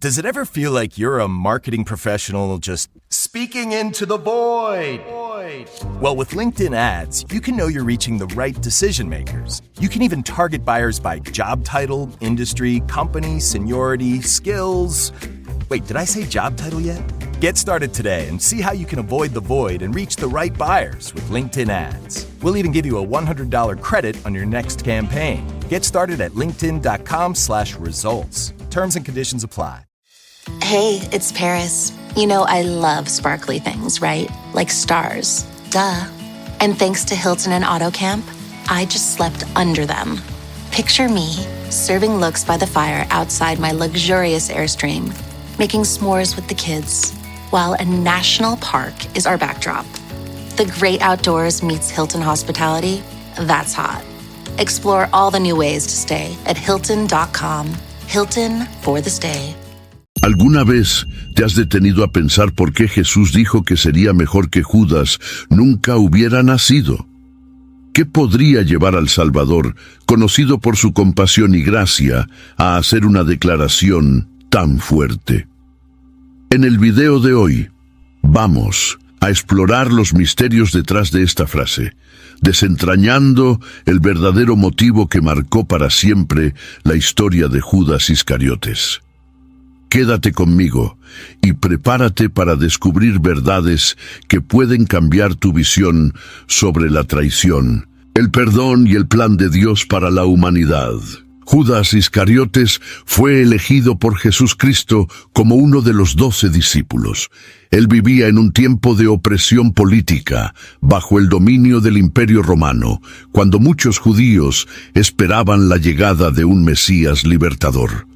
Does it ever feel like you're a marketing professional just speaking into the void? Well, with LinkedIn ads, you can know you're reaching the right decision makers. You can even target buyers by job title, industry, company, seniority, skills. Wait, did I say job title yet? Get started today and see how you can avoid the void and reach the right buyers with LinkedIn ads. We'll even give you a $100 credit on your next campaign. Get started at linkedin.com/results. Terms and conditions apply. Hey, it's Paris. You know I love sparkly things, right? Like stars. Duh. And thanks to Hilton and AutoCamp, I just slept under them. Picture me, serving looks by the fire outside my luxurious Airstream, making s'mores with the kids, while a national park is our backdrop. The great outdoors meets Hilton hospitality. That's hot. Explore all the new ways to stay at Hilton.com. Hilton for the stay. ¿Alguna vez te has detenido a pensar por qué Jesús dijo que sería mejor que Judas nunca hubiera nacido? ¿Qué podría llevar al Salvador, conocido por su compasión y gracia, a hacer una declaración tan fuerte? En el video de hoy, vamos a explorar los misterios detrás de esta frase, desentrañando el verdadero motivo que marcó para siempre la historia de Judas Iscariotes. Quédate conmigo y prepárate para descubrir verdades que pueden cambiar tu visión sobre la traición, el perdón y el plan de Dios para la humanidad. Judas Iscariotes fue elegido por Jesucristo como uno de los 12 discípulos. Él vivía en un tiempo de opresión política, bajo el dominio del Imperio Romano, cuando muchos judíos esperaban la llegada de un Mesías libertador.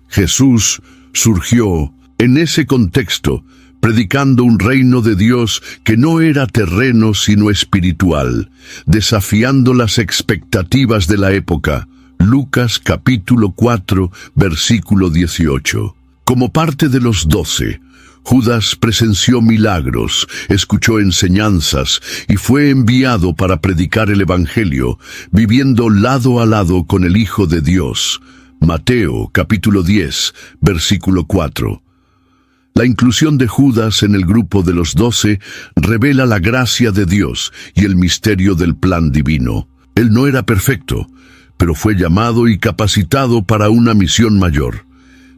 Jesús surgió en ese contexto, predicando un reino de Dios que no era terreno sino espiritual, desafiando las expectativas de la época. Lucas capítulo 4, versículo 18. Como parte de los 12, Judas presenció milagros, escuchó enseñanzas y fue enviado para predicar el Evangelio, viviendo lado a lado con el Hijo de Dios. Mateo capítulo 10, versículo 4. La inclusión de Judas en el grupo de los 12 revela la gracia de Dios y el misterio del plan divino. Él no era perfecto, pero fue llamado y capacitado para una misión mayor.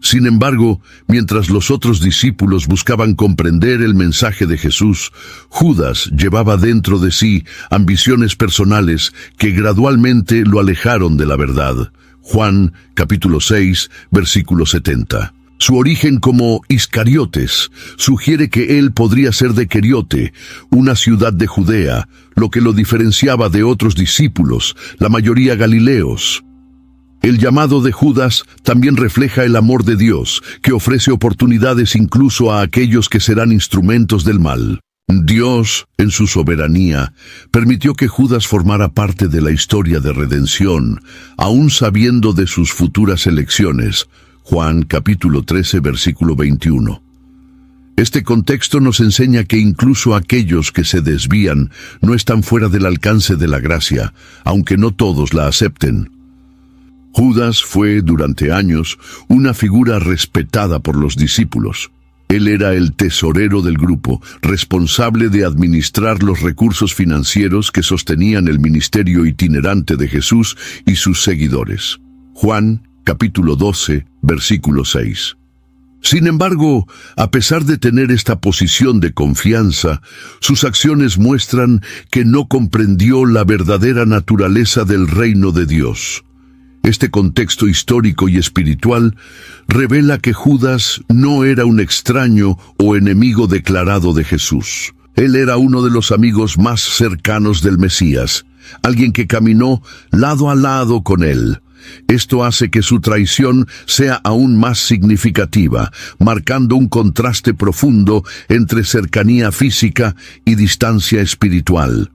Sin embargo, mientras los otros discípulos buscaban comprender el mensaje de Jesús, Judas llevaba dentro de sí ambiciones personales que gradualmente lo alejaron de la verdad. Juan, capítulo 6, versículo 70. Su origen como Iscariotes sugiere que él podría ser de Queriote, una ciudad de Judea, lo que lo diferenciaba de otros discípulos, la mayoría galileos. El llamado de Judas también refleja el amor de Dios, que ofrece oportunidades incluso a aquellos que serán instrumentos del mal. Dios, en su soberanía, permitió que Judas formara parte de la historia de redención, aún sabiendo de sus futuras elecciones. Juan capítulo 13, versículo 21. Este contexto nos enseña que incluso aquellos que se desvían no están fuera del alcance de la gracia, aunque no todos la acepten. Judas fue, durante años, una figura respetada por los discípulos. Él era el tesorero del grupo, responsable de administrar los recursos financieros que sostenían el ministerio itinerante de Jesús y sus seguidores. Juan, capítulo 12, versículo 6. Sin embargo, a pesar de tener esta posición de confianza, sus acciones muestran que no comprendió la verdadera naturaleza del reino de Dios. Este contexto histórico y espiritual revela que Judas no era un extraño o enemigo declarado de Jesús. Él era uno de los amigos más cercanos del Mesías, alguien que caminó lado a lado con él. Esto hace que su traición sea aún más significativa, marcando un contraste profundo entre cercanía física y distancia espiritual.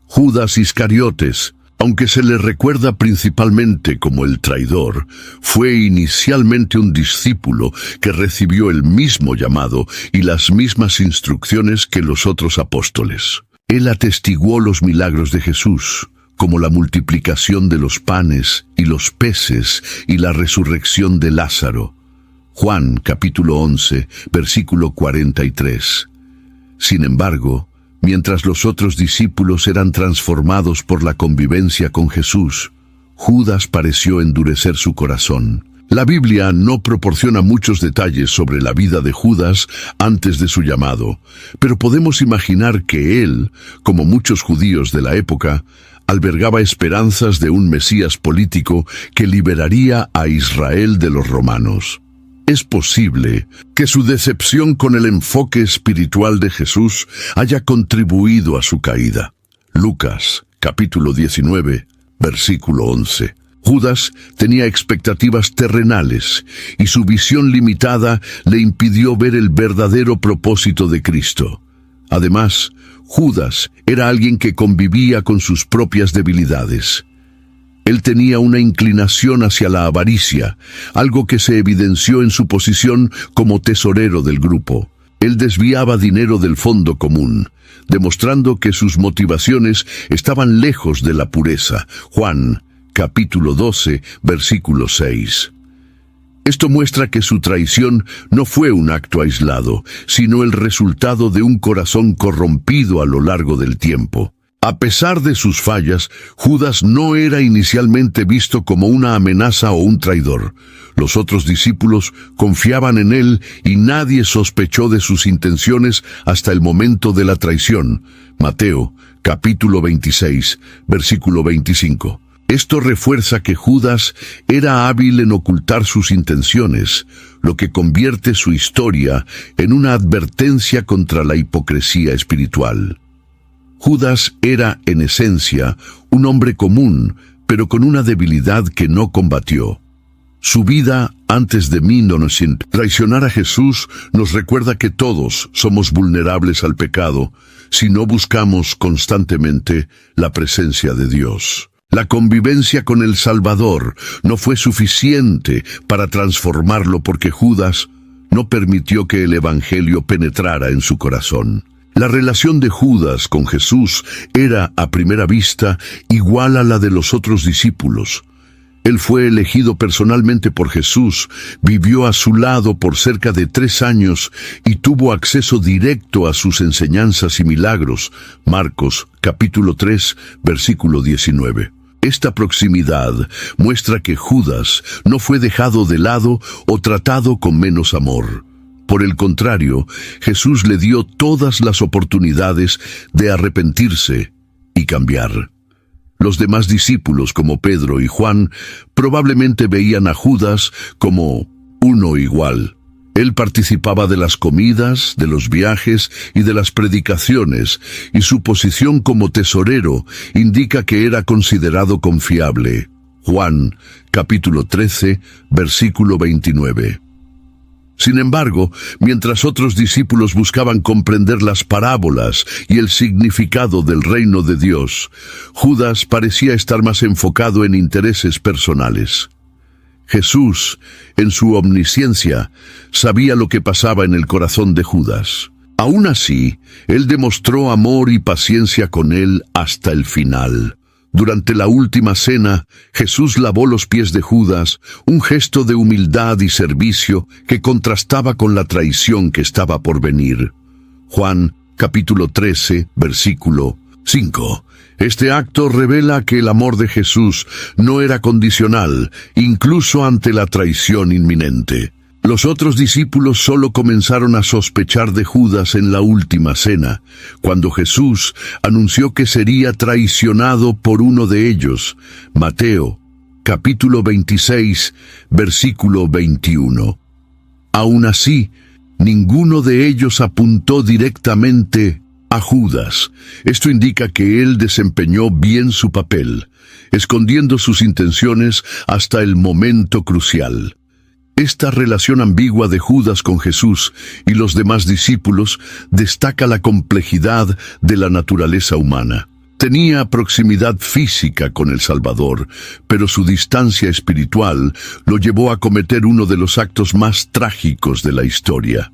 Judas Iscariotes, aunque se le recuerda principalmente como el traidor, fue inicialmente un discípulo que recibió el mismo llamado y las mismas instrucciones que los otros apóstoles. Él atestiguó los milagros de Jesús, como la multiplicación de los panes y los peces y la resurrección de Lázaro. Juan capítulo 11, versículo 43. Sin embargo, mientras los otros discípulos eran transformados por la convivencia con Jesús, Judas pareció endurecer su corazón. La Biblia no proporciona muchos detalles sobre la vida de Judas antes de su llamado, pero podemos imaginar que él, como muchos judíos de la época, albergaba esperanzas de un Mesías político que liberaría a Israel de los romanos. Es posible que su decepción con el enfoque espiritual de Jesús haya contribuido a su caída. Lucas, capítulo 19, versículo 11. Judas tenía expectativas terrenales y su visión limitada le impidió ver el verdadero propósito de Cristo. Además, Judas era alguien que convivía con sus propias debilidades. Él tenía una inclinación hacia la avaricia, algo que se evidenció en su posición como tesorero del grupo. Él desviaba dinero del fondo común, demostrando que sus motivaciones estaban lejos de la pureza. Juan, capítulo 12, versículo 6. Esto muestra que su traición no fue un acto aislado, sino el resultado de un corazón corrompido a lo largo del tiempo. A pesar de sus fallas, Judas no era inicialmente visto como una amenaza o un traidor. Los otros discípulos confiaban en él y nadie sospechó de sus intenciones hasta el momento de la traición. Mateo, capítulo 26, versículo 25. Esto refuerza que Judas era hábil en ocultar sus intenciones, lo que convierte su historia en una advertencia contra la hipocresía espiritual. Judas era, en esencia, un hombre común, pero con una debilidad que no combatió. Su vida antes de traicionar a Jesús nos recuerda que todos somos vulnerables al pecado si no buscamos constantemente la presencia de Dios. La convivencia con el Salvador no fue suficiente para transformarlo porque Judas no permitió que el Evangelio penetrara en su corazón. La relación de Judas con Jesús era, a primera vista, igual a la de los otros discípulos. Él fue elegido personalmente por Jesús, vivió a su lado por cerca de 3 años y tuvo acceso directo a sus enseñanzas y milagros. Marcos, capítulo 3, versículo 19. Esta proximidad muestra que Judas no fue dejado de lado o tratado con menos amor. Por el contrario, Jesús le dio todas las oportunidades de arrepentirse y cambiar. Los demás discípulos, como Pedro y Juan, probablemente veían a Judas como uno igual. Él participaba de las comidas, de los viajes y de las predicaciones, y su posición como tesorero indica que era considerado confiable. Juan, capítulo 13, versículo 29. Sin embargo, mientras otros discípulos buscaban comprender las parábolas y el significado del reino de Dios, Judas parecía estar más enfocado en intereses personales. Jesús, en su omnisciencia, sabía lo que pasaba en el corazón de Judas. Aún así, él demostró amor y paciencia con él hasta el final. Durante la última cena, Jesús lavó los pies de Judas, un gesto de humildad y servicio que contrastaba con la traición que estaba por venir. Juan, capítulo 13, versículo 5. Este acto revela que el amor de Jesús no era condicional, incluso ante la traición inminente. Los otros discípulos solo comenzaron a sospechar de Judas en la última cena, cuando Jesús anunció que sería traicionado por uno de ellos. Mateo, capítulo 26, versículo 21. Aún así, ninguno de ellos apuntó directamente a Judas. Esto indica que él desempeñó bien su papel, escondiendo sus intenciones hasta el momento crucial. Esta relación ambigua de Judas con Jesús y los demás discípulos destaca la complejidad de la naturaleza humana. Tenía proximidad física con el Salvador, pero su distancia espiritual lo llevó a cometer uno de los actos más trágicos de la historia.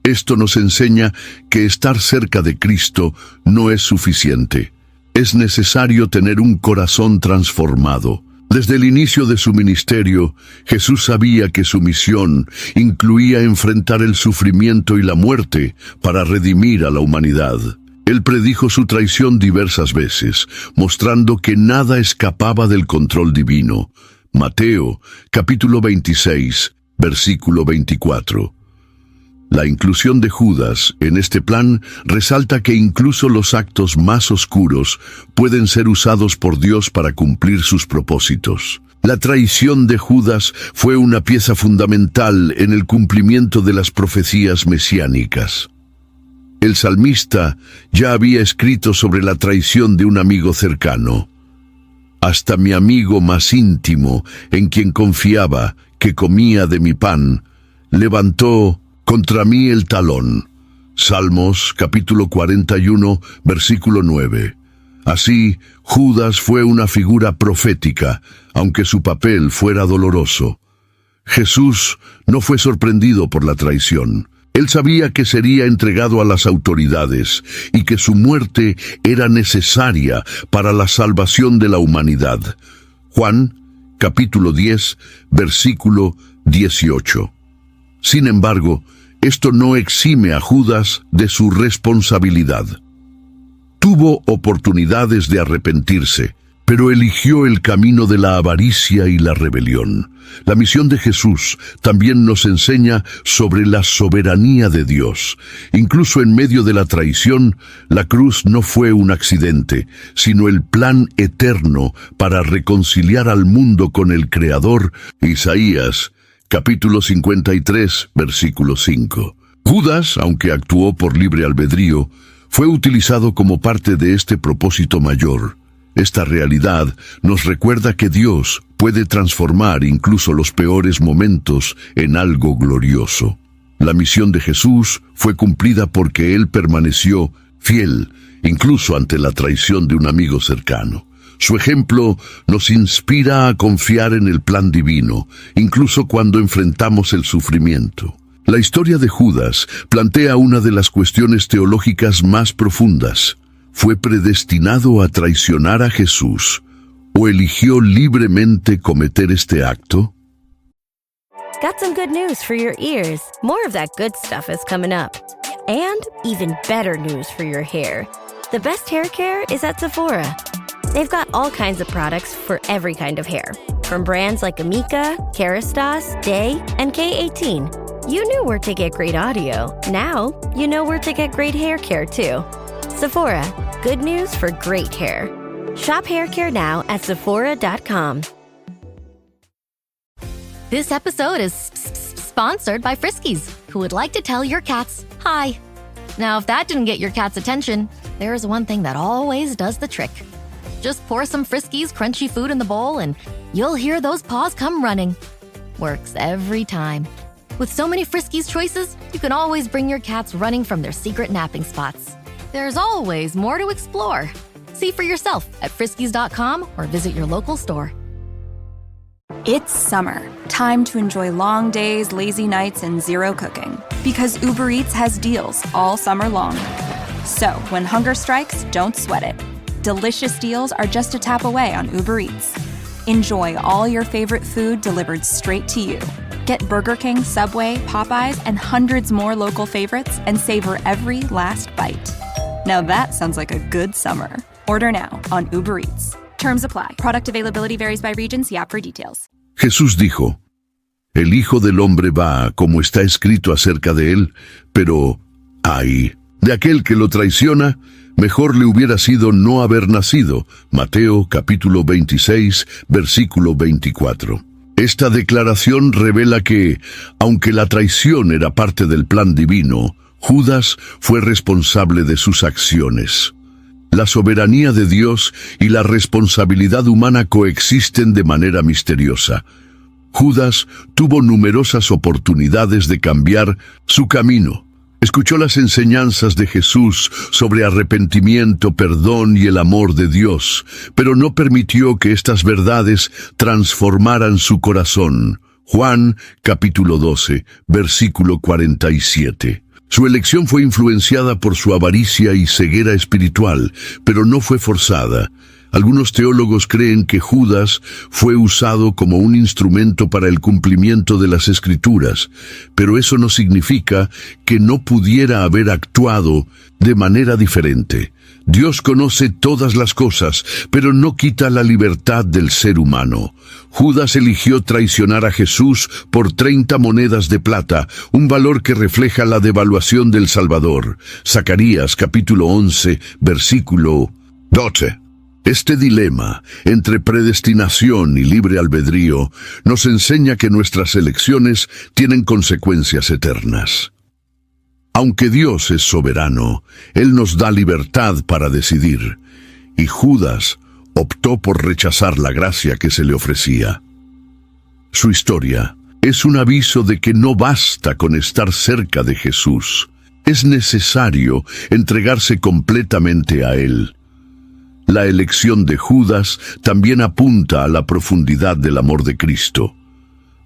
Esto nos enseña que estar cerca de Cristo no es suficiente. Es necesario tener un corazón transformado. Desde el inicio de su ministerio, Jesús sabía que su misión incluía enfrentar el sufrimiento y la muerte para redimir a la humanidad. Él predijo su traición diversas veces, mostrando que nada escapaba del control divino. Mateo, capítulo 26, versículo 24. La inclusión de Judas en este plan resalta que incluso los actos más oscuros pueden ser usados por Dios para cumplir sus propósitos. La traición de Judas fue una pieza fundamental en el cumplimiento de las profecías mesiánicas. El salmista ya había escrito sobre la traición de un amigo cercano. Hasta mi amigo más íntimo, en quien confiaba, que comía de mi pan, levantó contra mí el talón. Salmos, capítulo 41, versículo 9. Así, Judas fue una figura profética, aunque su papel fuera doloroso. Jesús no fue sorprendido por la traición. Él sabía que sería entregado a las autoridades y que su muerte era necesaria para la salvación de la humanidad. Juan, capítulo 10, versículo 18. Sin embargo, esto no exime a Judas de su responsabilidad. Tuvo oportunidades de arrepentirse, pero eligió el camino de la avaricia y la rebelión. La misión de Jesús también nos enseña sobre la soberanía de Dios. Incluso en medio de la traición, la cruz no fue un accidente, sino el plan eterno para reconciliar al mundo con el Creador. Isaías, capítulo 53, versículo 5. Judas, aunque actuó por libre albedrío, fue utilizado como parte de este propósito mayor. Esta realidad nos recuerda que Dios puede transformar incluso los peores momentos en algo glorioso. La misión de Jesús fue cumplida porque Él permaneció fiel, incluso ante la traición de un amigo cercano. Su ejemplo nos inspira a confiar en el plan divino, incluso cuando enfrentamos el sufrimiento. La historia de Judas plantea una de las cuestiones teológicas más profundas. ¿Fue predestinado a traicionar a Jesús o eligió libremente cometer este acto? Got some good news for your ears. More of that good stuff is coming up. And even better news for your hair. The best hair care is at Sephora. They've got all kinds of products for every kind of hair. From brands like Amika, Kerastase, Day, and K18. You knew where to get great audio. Now, you know where to get great hair care too. Sephora, good news for great hair. Shop hair care now at Sephora.com. This episode is sponsored by Friskies, who would like to tell your cats hi. Now, if that didn't get your cat's attention, there's one thing that always does the trick. Just pour some Friskies crunchy food in the bowl and you'll hear those paws come running. Works every time. With so many Friskies choices, you can always bring your cats running from their secret napping spots. There's always more to explore. See for yourself at Friskies.com or visit your local store. It's summer. Time to enjoy long days, lazy nights, and zero cooking. Because Uber Eats has deals all summer long. So, when hunger strikes, don't sweat it. Delicious deals are just a tap away on Uber Eats. Enjoy all your favorite food delivered straight to you. Get Burger King, Subway, Popeyes, and hundreds more local favorites and savor every last bite. Now that sounds like a good summer. Order now on Uber Eats. Terms apply. Product availability varies by region. See app for details. Jesús dijo, «El Hijo del Hombre va, como está escrito acerca de él, pero, ¡ay!, de aquel que lo traiciona, mejor le hubiera sido no haber nacido». Mateo, capítulo 26, versículo 24. Esta declaración revela que, aunque la traición era parte del plan divino, Judas fue responsable de sus acciones. La soberanía de Dios y la responsabilidad humana coexisten de manera misteriosa. Judas tuvo numerosas oportunidades de cambiar su camino. Escuchó las enseñanzas de Jesús sobre arrepentimiento, perdón y el amor de Dios, pero no permitió que estas verdades transformaran su corazón. Juan, capítulo 12, versículo 47. Su elección fue influenciada por su avaricia y ceguera espiritual, pero no fue forzada. Algunos teólogos creen que Judas fue usado como un instrumento para el cumplimiento de las Escrituras, pero eso no significa que no pudiera haber actuado de manera diferente. Dios conoce todas las cosas, pero no quita la libertad del ser humano. Judas eligió traicionar a Jesús por 30 monedas de plata, un valor que refleja la devaluación del Salvador. Zacarías capítulo 11, versículo 12. Este dilema entre predestinación y libre albedrío nos enseña que nuestras elecciones tienen consecuencias eternas. Aunque Dios es soberano, Él nos da libertad para decidir, y Judas optó por rechazar la gracia que se le ofrecía. Su historia es un aviso de que no basta con estar cerca de Jesús. Es necesario entregarse completamente a Él. La elección de Judas también apunta a la profundidad del amor de Cristo.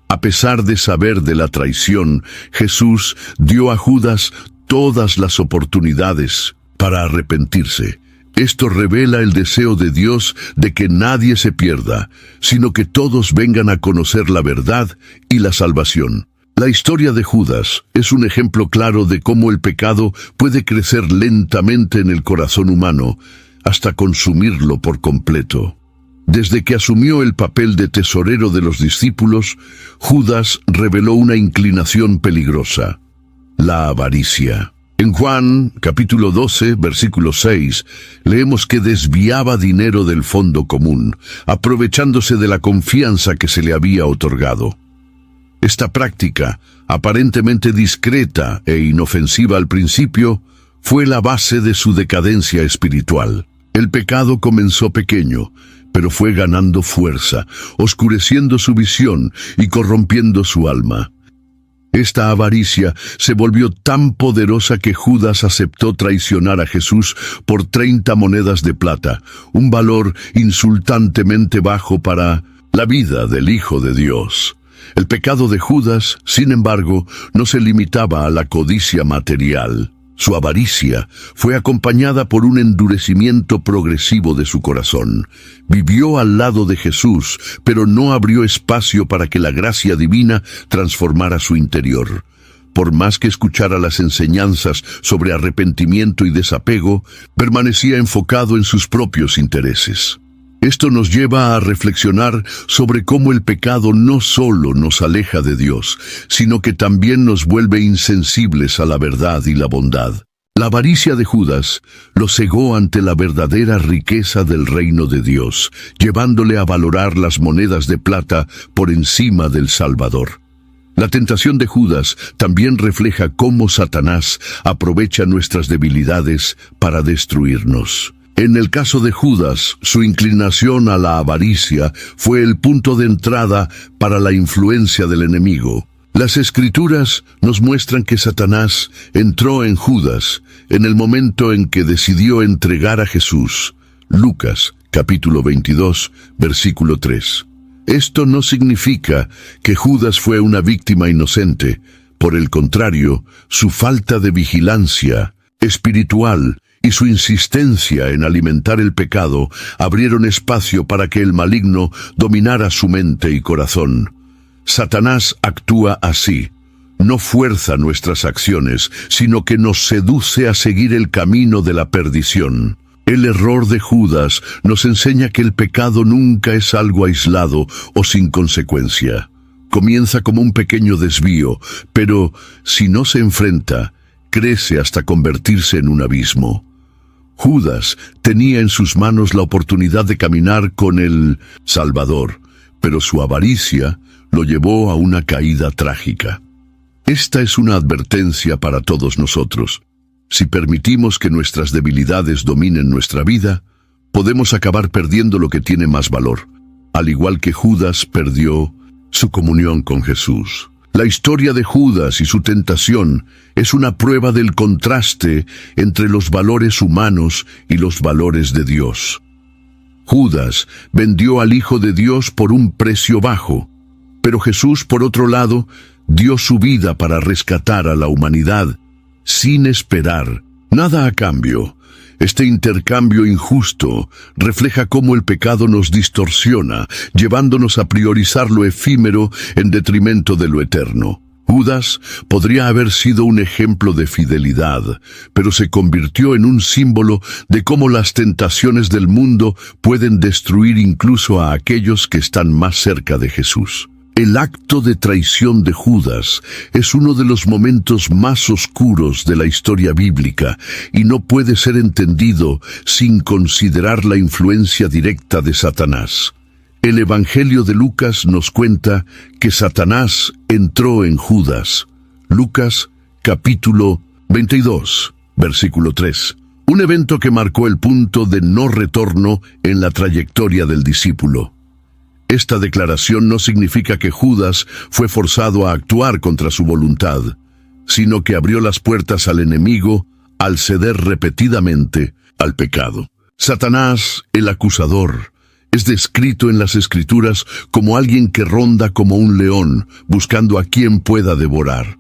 A pesar de saber de la traición, Jesús dio a Judas todas las oportunidades para arrepentirse. Esto revela el deseo de Dios de que nadie se pierda, sino que todos vengan a conocer la verdad y la salvación. La historia de Judas es un ejemplo claro de cómo el pecado puede crecer lentamente en el corazón humano, hasta consumirlo por completo. Desde que asumió el papel de tesorero de los discípulos, Judas reveló una inclinación peligrosa: la avaricia. En Juan, capítulo 12, versículo 6, leemos que desviaba dinero del fondo común, aprovechándose de la confianza que se le había otorgado. Esta práctica, aparentemente discreta e inofensiva al principio, fue la base de su decadencia espiritual. El pecado comenzó pequeño, pero fue ganando fuerza, oscureciendo su visión y corrompiendo su alma. Esta avaricia se volvió tan poderosa que Judas aceptó traicionar a Jesús por 30 monedas de plata, un valor insultantemente bajo para la vida del Hijo de Dios. El pecado de Judas, sin embargo, no se limitaba a la codicia material. Su avaricia fue acompañada por un endurecimiento progresivo de su corazón. Vivió al lado de Jesús, pero no abrió espacio para que la gracia divina transformara su interior. Por más que escuchara las enseñanzas sobre arrepentimiento y desapego, permanecía enfocado en sus propios intereses. Esto nos lleva a reflexionar sobre cómo el pecado no solo nos aleja de Dios, sino que también nos vuelve insensibles a la verdad y la bondad. La avaricia de Judas lo cegó ante la verdadera riqueza del reino de Dios, llevándole a valorar las monedas de plata por encima del Salvador. La tentación de Judas también refleja cómo Satanás aprovecha nuestras debilidades para destruirnos. En el caso de Judas, su inclinación a la avaricia fue el punto de entrada para la influencia del enemigo. Las Escrituras nos muestran que Satanás entró en Judas en el momento en que decidió entregar a Jesús. Lucas, capítulo 22, versículo 3. Esto no significa que Judas fue una víctima inocente. Por el contrario, su falta de vigilancia espiritual y su insistencia en alimentar el pecado abrieron espacio para que el maligno dominara su mente y corazón. Satanás actúa así. No fuerza nuestras acciones, sino que nos seduce a seguir el camino de la perdición. El error de Judas nos enseña que el pecado nunca es algo aislado o sin consecuencia. Comienza como un pequeño desvío, pero si no se enfrenta, crece hasta convertirse en un abismo. Judas tenía en sus manos la oportunidad de caminar con el Salvador, pero su avaricia lo llevó a una caída trágica. Esta es una advertencia para todos nosotros. Si permitimos que nuestras debilidades dominen nuestra vida, podemos acabar perdiendo lo que tiene más valor, al igual que Judas perdió su comunión con Jesús. La historia de Judas y su tentación es una prueba del contraste entre los valores humanos y los valores de Dios. Judas vendió al Hijo de Dios por un precio bajo, pero Jesús, por otro lado, dio su vida para rescatar a la humanidad sin esperar nada a cambio. Este intercambio injusto refleja cómo el pecado nos distorsiona, llevándonos a priorizar lo efímero en detrimento de lo eterno. Judas podría haber sido un ejemplo de fidelidad, pero se convirtió en un símbolo de cómo las tentaciones del mundo pueden destruir incluso a aquellos que están más cerca de Jesús. El acto de traición de Judas es uno de los momentos más oscuros de la historia bíblica y no puede ser entendido sin considerar la influencia directa de Satanás. El Evangelio de Lucas nos cuenta que Satanás entró en Judas. Lucas, capítulo 22, versículo 3. Un evento que marcó el punto de no retorno en la trayectoria del discípulo. Esta declaración no significa que Judas fue forzado a actuar contra su voluntad, sino que abrió las puertas al enemigo al ceder repetidamente al pecado. Satanás, el acusador, es descrito en las Escrituras como alguien que ronda como un león, buscando a quien pueda devorar.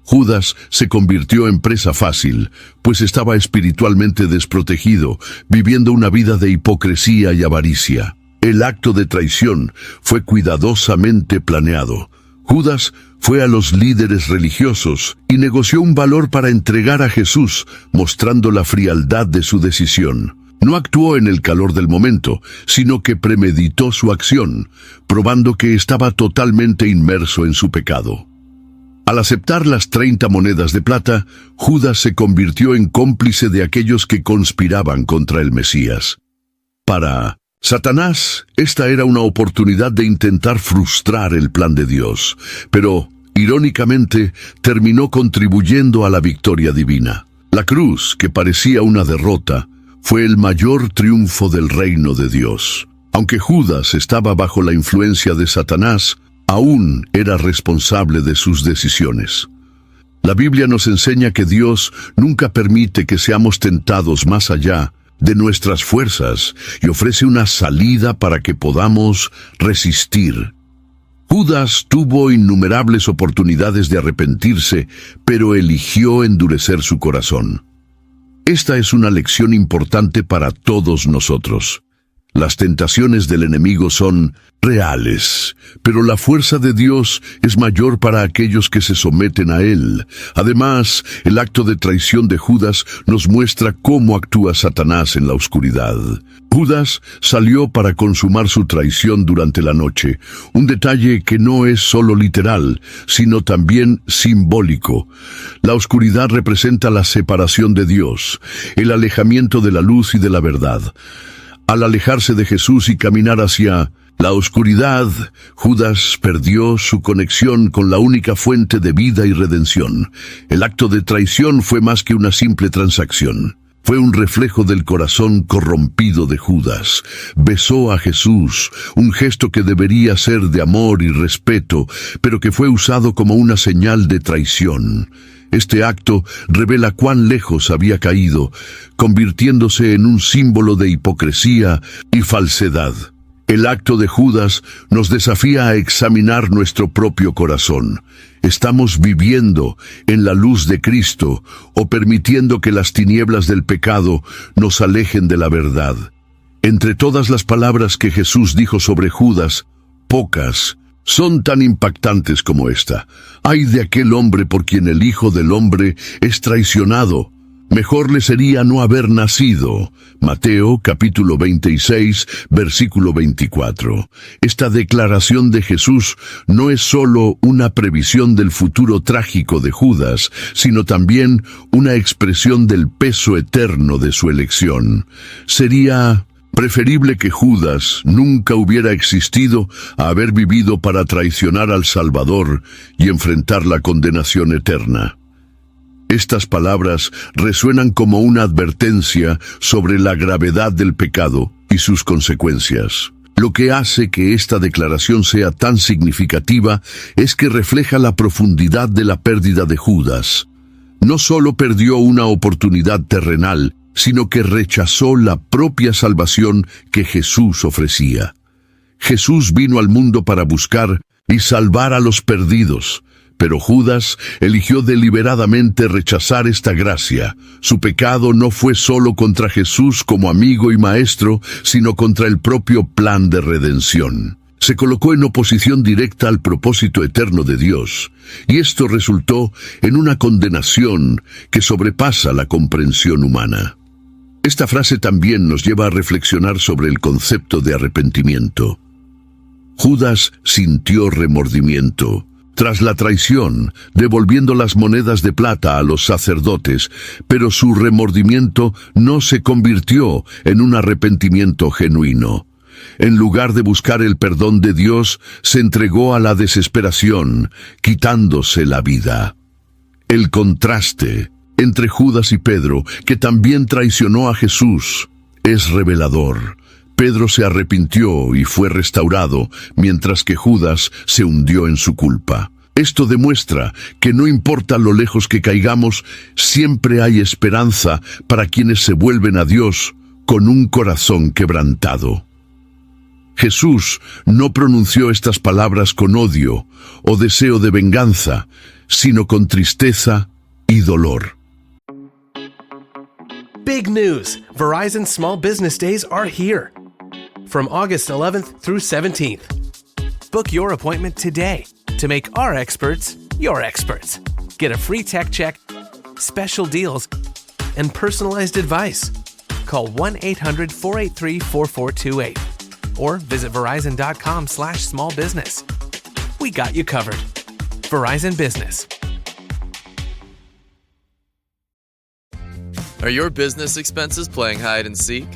Judas se convirtió en presa fácil, pues estaba espiritualmente desprotegido, viviendo una vida de hipocresía y avaricia. El acto de traición fue cuidadosamente planeado. Judas fue a los líderes religiosos y negoció un valor para entregar a Jesús, mostrando la frialdad de su decisión. No actuó en el calor del momento, sino que premeditó su acción, probando que estaba totalmente inmerso en su pecado. Al aceptar las 30 monedas de plata, Judas se convirtió en cómplice de aquellos que conspiraban contra el Mesías. Para Satanás, esta era una oportunidad de intentar frustrar el plan de Dios, pero, irónicamente, terminó contribuyendo a la victoria divina. La cruz, que parecía una derrota, fue el mayor triunfo del reino de Dios. Aunque Judas estaba bajo la influencia de Satanás, aún era responsable de sus decisiones. La Biblia nos enseña que Dios nunca permite que seamos tentados más allá de nuestras fuerzas y ofrece una salida para que podamos resistir. Judas tuvo innumerables oportunidades de arrepentirse, pero eligió endurecer su corazón. Esta es una lección importante para todos nosotros. Las tentaciones del enemigo son reales, pero la fuerza de Dios es mayor para aquellos que se someten a Él. Además, el acto de traición de Judas nos muestra cómo actúa Satanás en la oscuridad. Judas salió para consumar su traición durante la noche, un detalle que no es solo literal, sino también simbólico. La oscuridad representa la separación de Dios, el alejamiento de la luz y de la verdad. Al alejarse de Jesús y caminar hacia la oscuridad, Judas perdió su conexión con la única fuente de vida y redención. El acto de traición fue más que una simple transacción. Fue un reflejo del corazón corrompido de Judas. Besó a Jesús, un gesto que debería ser de amor y respeto, pero que fue usado como una señal de traición. Este acto revela cuán lejos había caído, convirtiéndose en un símbolo de hipocresía y falsedad. El acto de Judas nos desafía a examinar nuestro propio corazón. ¿Estamos viviendo en la luz de Cristo o permitiendo que las tinieblas del pecado nos alejen de la verdad? Entre todas las palabras que Jesús dijo sobre Judas, pocas son tan impactantes como esta. ¡Ay de aquel hombre por quien el Hijo del Hombre es traicionado! Mejor le sería no haber nacido. Mateo capítulo 26, versículo 24. Esta declaración de Jesús no es solo una previsión del futuro trágico de Judas, sino también una expresión del peso eterno de su elección. Sería preferible que Judas nunca hubiera existido a haber vivido para traicionar al Salvador y enfrentar la condenación eterna. Estas palabras resuenan como una advertencia sobre la gravedad del pecado y sus consecuencias. Lo que hace que esta declaración sea tan significativa es que refleja la profundidad de la pérdida de Judas. No solo perdió una oportunidad terrenal, sino que rechazó la propia salvación que Jesús ofrecía. Jesús vino al mundo para buscar y salvar a los perdidos, Pero Judas eligió deliberadamente rechazar esta gracia. Su pecado no fue solo contra Jesús como amigo y maestro, sino contra el propio plan de redención. Se colocó en oposición directa al propósito eterno de Dios, y esto resultó en una condenación que sobrepasa la comprensión humana. Esta frase también nos lleva a reflexionar sobre el concepto de arrepentimiento. Judas sintió remordimiento tras la traición, devolviendo las monedas de plata a los sacerdotes, pero su remordimiento no se convirtió en un arrepentimiento genuino. En lugar de buscar el perdón de Dios, se entregó a la desesperación, quitándose la vida. El contraste entre Judas y Pedro, que también traicionó a Jesús, es revelador. Pedro se arrepintió y fue restaurado, mientras que Judas se hundió en su culpa. Esto demuestra que no importa lo lejos que caigamos, siempre hay esperanza para quienes se vuelven a Dios con un corazón quebrantado. Jesús no pronunció estas palabras con odio o deseo de venganza, sino con tristeza y dolor. Big news! Verizon Small Business Days are here. From August 11th through 17th. Book your appointment today to make our experts your experts. Get a free tech check, special deals, and personalized advice. Call 1-800-483-4428 or visit verizon.com/smallbusiness. We got you covered. Verizon Business. Are your business expenses playing hide and seek?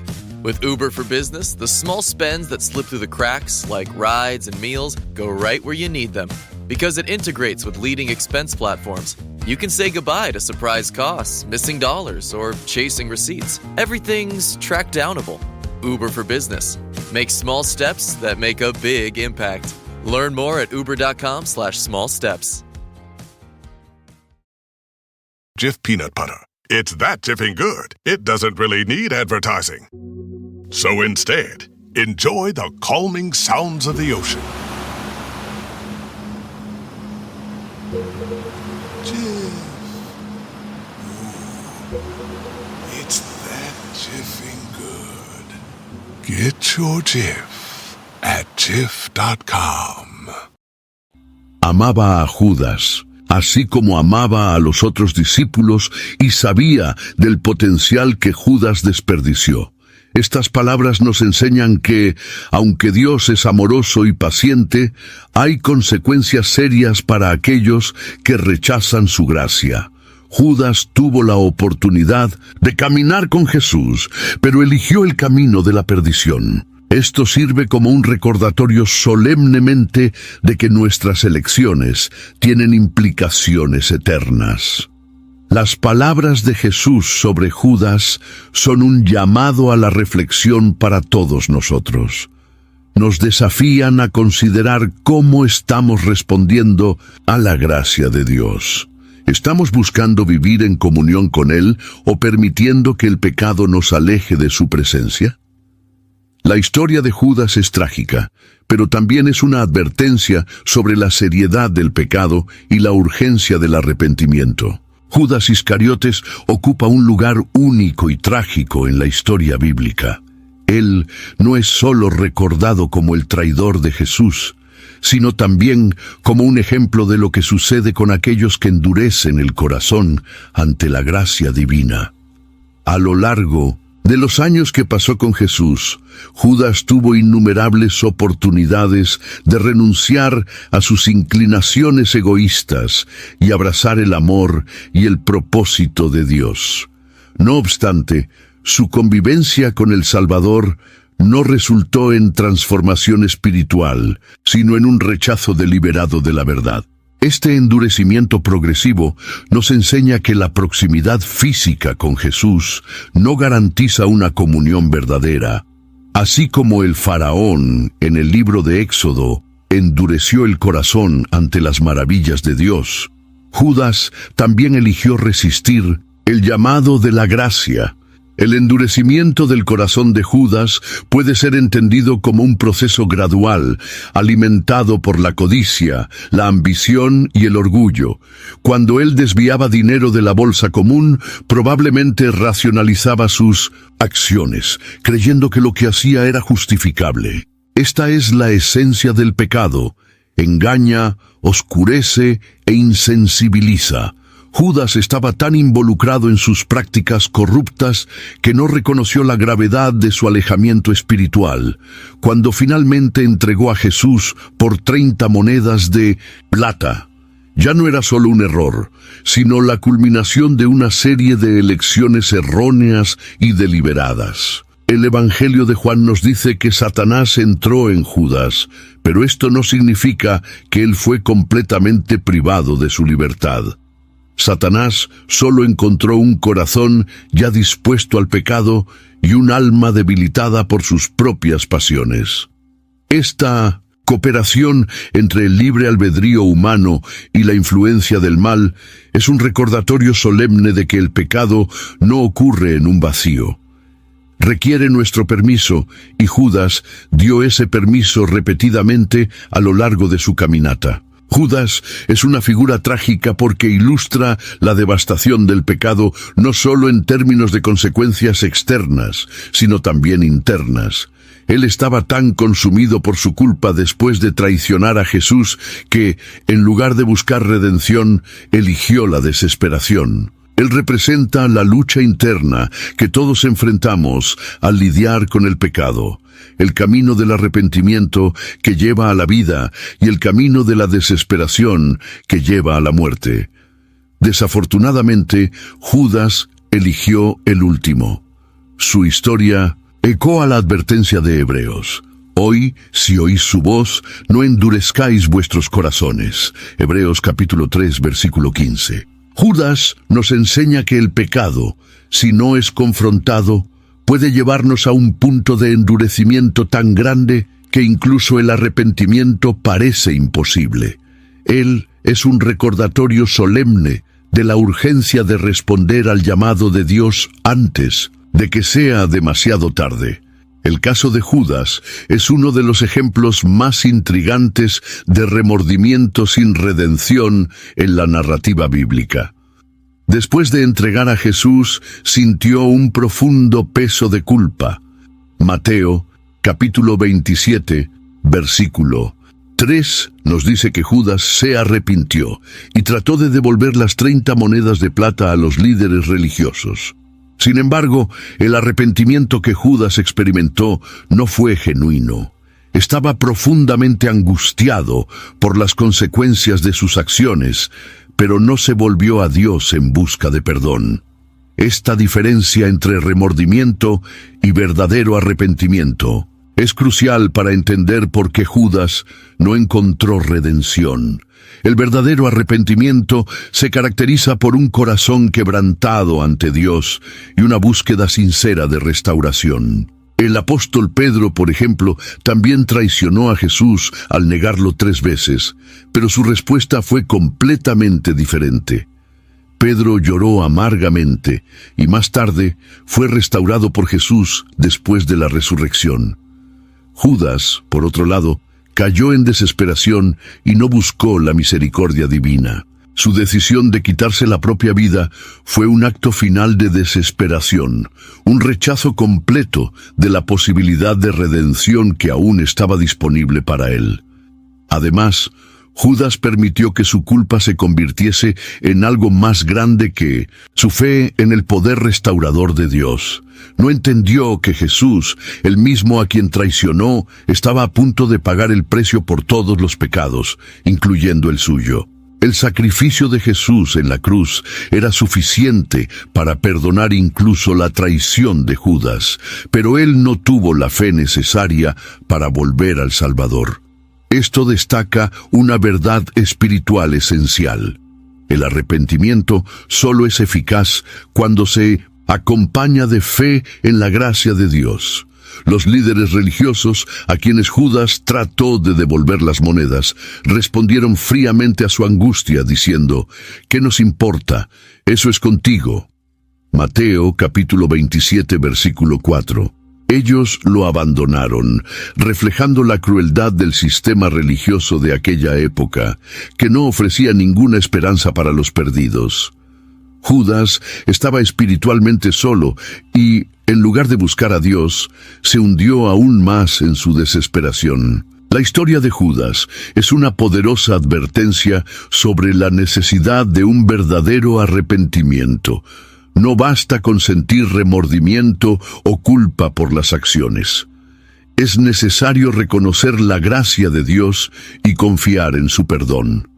With Uber for Business, the small spends that slip through the cracks, like rides and meals, go right where you need them. Because it integrates with leading expense platforms, you can say goodbye to surprise costs, missing dollars, or chasing receipts. Everything's track-downable. Uber for Business. Make small steps that make a big impact. Learn more at uber.com/small steps. Jif peanut butter. It's that Jiffing good, it doesn't really need advertising. So instead, enjoy the calming sounds of the ocean. Jif. Ooh, it's that Jiffing good. Get your Jif at Jif.com. Amaba a Judas, así como amaba a los otros discípulos, y sabía del potencial que Judas desperdició. Estas palabras nos enseñan que, aunque Dios es amoroso y paciente, hay consecuencias serias para aquellos que rechazan su gracia. Judas tuvo la oportunidad de caminar con Jesús, pero eligió el camino de la perdición. Esto sirve como un recordatorio solemnemente de que nuestras elecciones tienen implicaciones eternas. Las palabras de Jesús sobre Judas son un llamado a la reflexión para todos nosotros. Nos desafían a considerar cómo estamos respondiendo a la gracia de Dios. ¿Estamos buscando vivir en comunión con Él o permitiendo que el pecado nos aleje de su presencia? La historia de Judas es trágica, pero también es una advertencia sobre la seriedad del pecado y la urgencia del arrepentimiento. Judas Iscariotes ocupa un lugar único y trágico en la historia bíblica. Él no es solo recordado como el traidor de Jesús, sino también como un ejemplo de lo que sucede con aquellos que endurecen el corazón ante la gracia divina. A lo largo de los años que pasó con Jesús, Judas tuvo innumerables oportunidades de renunciar a sus inclinaciones egoístas y abrazar el amor y el propósito de Dios. No obstante, su convivencia con el Salvador no resultó en transformación espiritual, sino en un rechazo deliberado de la verdad. Este endurecimiento progresivo nos enseña que la proximidad física con Jesús no garantiza una comunión verdadera. Así como el faraón en el libro de Éxodo endureció el corazón ante las maravillas de Dios, Judas también eligió resistir el llamado de la gracia El endurecimiento del corazón de Judas puede ser entendido como un proceso gradual, alimentado por la codicia, la ambición y el orgullo. Cuando él desviaba dinero de la bolsa común, probablemente racionalizaba sus acciones, creyendo que lo que hacía era justificable. Esta es la esencia del pecado: engaña, oscurece e insensibiliza. Judas estaba tan involucrado en sus prácticas corruptas que no reconoció la gravedad de su alejamiento espiritual. Cuando finalmente entregó a Jesús por 30 monedas de plata, ya no era solo un error, sino la culminación de una serie de elecciones erróneas y deliberadas. El Evangelio de Juan nos dice que Satanás entró en Judas, pero esto no significa que él fue completamente privado de su libertad. Satanás solo encontró un corazón ya dispuesto al pecado y un alma debilitada por sus propias pasiones. Esta cooperación entre el libre albedrío humano y la influencia del mal es un recordatorio solemne de que el pecado no ocurre en un vacío. Requiere nuestro permiso, y Judas dio ese permiso repetidamente a lo largo de su caminata. Judas es una figura trágica porque ilustra la devastación del pecado no solo en términos de consecuencias externas, sino también internas. Él estaba tan consumido por su culpa después de traicionar a Jesús que, en lugar de buscar redención, eligió la desesperación. Él representa la lucha interna que todos enfrentamos al lidiar con el pecado, el camino del arrepentimiento que lleva a la vida y el camino de la desesperación que lleva a la muerte. Desafortunadamente, Judas eligió el último. Su historia ecoa la advertencia de Hebreos. Hoy, si oís su voz, no endurezcáis vuestros corazones. Hebreos capítulo 3, versículo 15. Judas nos enseña que el pecado, si no es confrontado, puede llevarnos a un punto de endurecimiento tan grande que incluso el arrepentimiento parece imposible. Él es un recordatorio solemne de la urgencia de responder al llamado de Dios antes de que sea demasiado tarde. El caso de Judas es uno de los ejemplos más intrigantes de remordimiento sin redención en la narrativa bíblica. Después de entregar a Jesús, sintió un profundo peso de culpa. Mateo, capítulo 27, versículo 3, nos dice que Judas se arrepintió y trató de devolver las 30 monedas de plata a los líderes religiosos. Sin embargo, el arrepentimiento que Judas experimentó no fue genuino. Estaba profundamente angustiado por las consecuencias de sus acciones, pero no se volvió a Dios en busca de perdón. Esta diferencia entre remordimiento y verdadero arrepentimiento es crucial para entender por qué Judas no encontró redención. El verdadero arrepentimiento se caracteriza por un corazón quebrantado ante Dios y una búsqueda sincera de restauración. El apóstol Pedro, por ejemplo, también traicionó a Jesús al negarlo 3 veces, pero su respuesta fue completamente diferente. Pedro lloró amargamente y más tarde fue restaurado por Jesús después de la resurrección. Judas, por otro lado, cayó en desesperación y no buscó la misericordia divina. Su decisión de quitarse la propia vida fue un acto final de desesperación, un rechazo completo de la posibilidad de redención que aún estaba disponible para él. Además, Judas permitió que su culpa se convirtiese en algo más grande que su fe en el poder restaurador de Dios. No entendió que Jesús, el mismo a quien traicionó, estaba a punto de pagar el precio por todos los pecados, incluyendo el suyo. El sacrificio de Jesús en la cruz era suficiente para perdonar incluso la traición de Judas, pero él no tuvo la fe necesaria para volver al Salvador. Esto destaca una verdad espiritual esencial. El arrepentimiento solo es eficaz cuando se acompaña de fe en la gracia de Dios. Los líderes religiosos, a quienes Judas trató de devolver las monedas, respondieron fríamente a su angustia, diciendo: «¿Qué nos importa? Eso es contigo». Mateo capítulo 27 versículo 4. Ellos lo abandonaron, reflejando la crueldad del sistema religioso de aquella época, que no ofrecía ninguna esperanza para los perdidos. Judas estaba espiritualmente solo y, en lugar de buscar a Dios, se hundió aún más en su desesperación. La historia de Judas es una poderosa advertencia sobre la necesidad de un verdadero arrepentimiento. No basta con sentir remordimiento o culpa por las acciones. Es necesario reconocer la gracia de Dios y confiar en su perdón.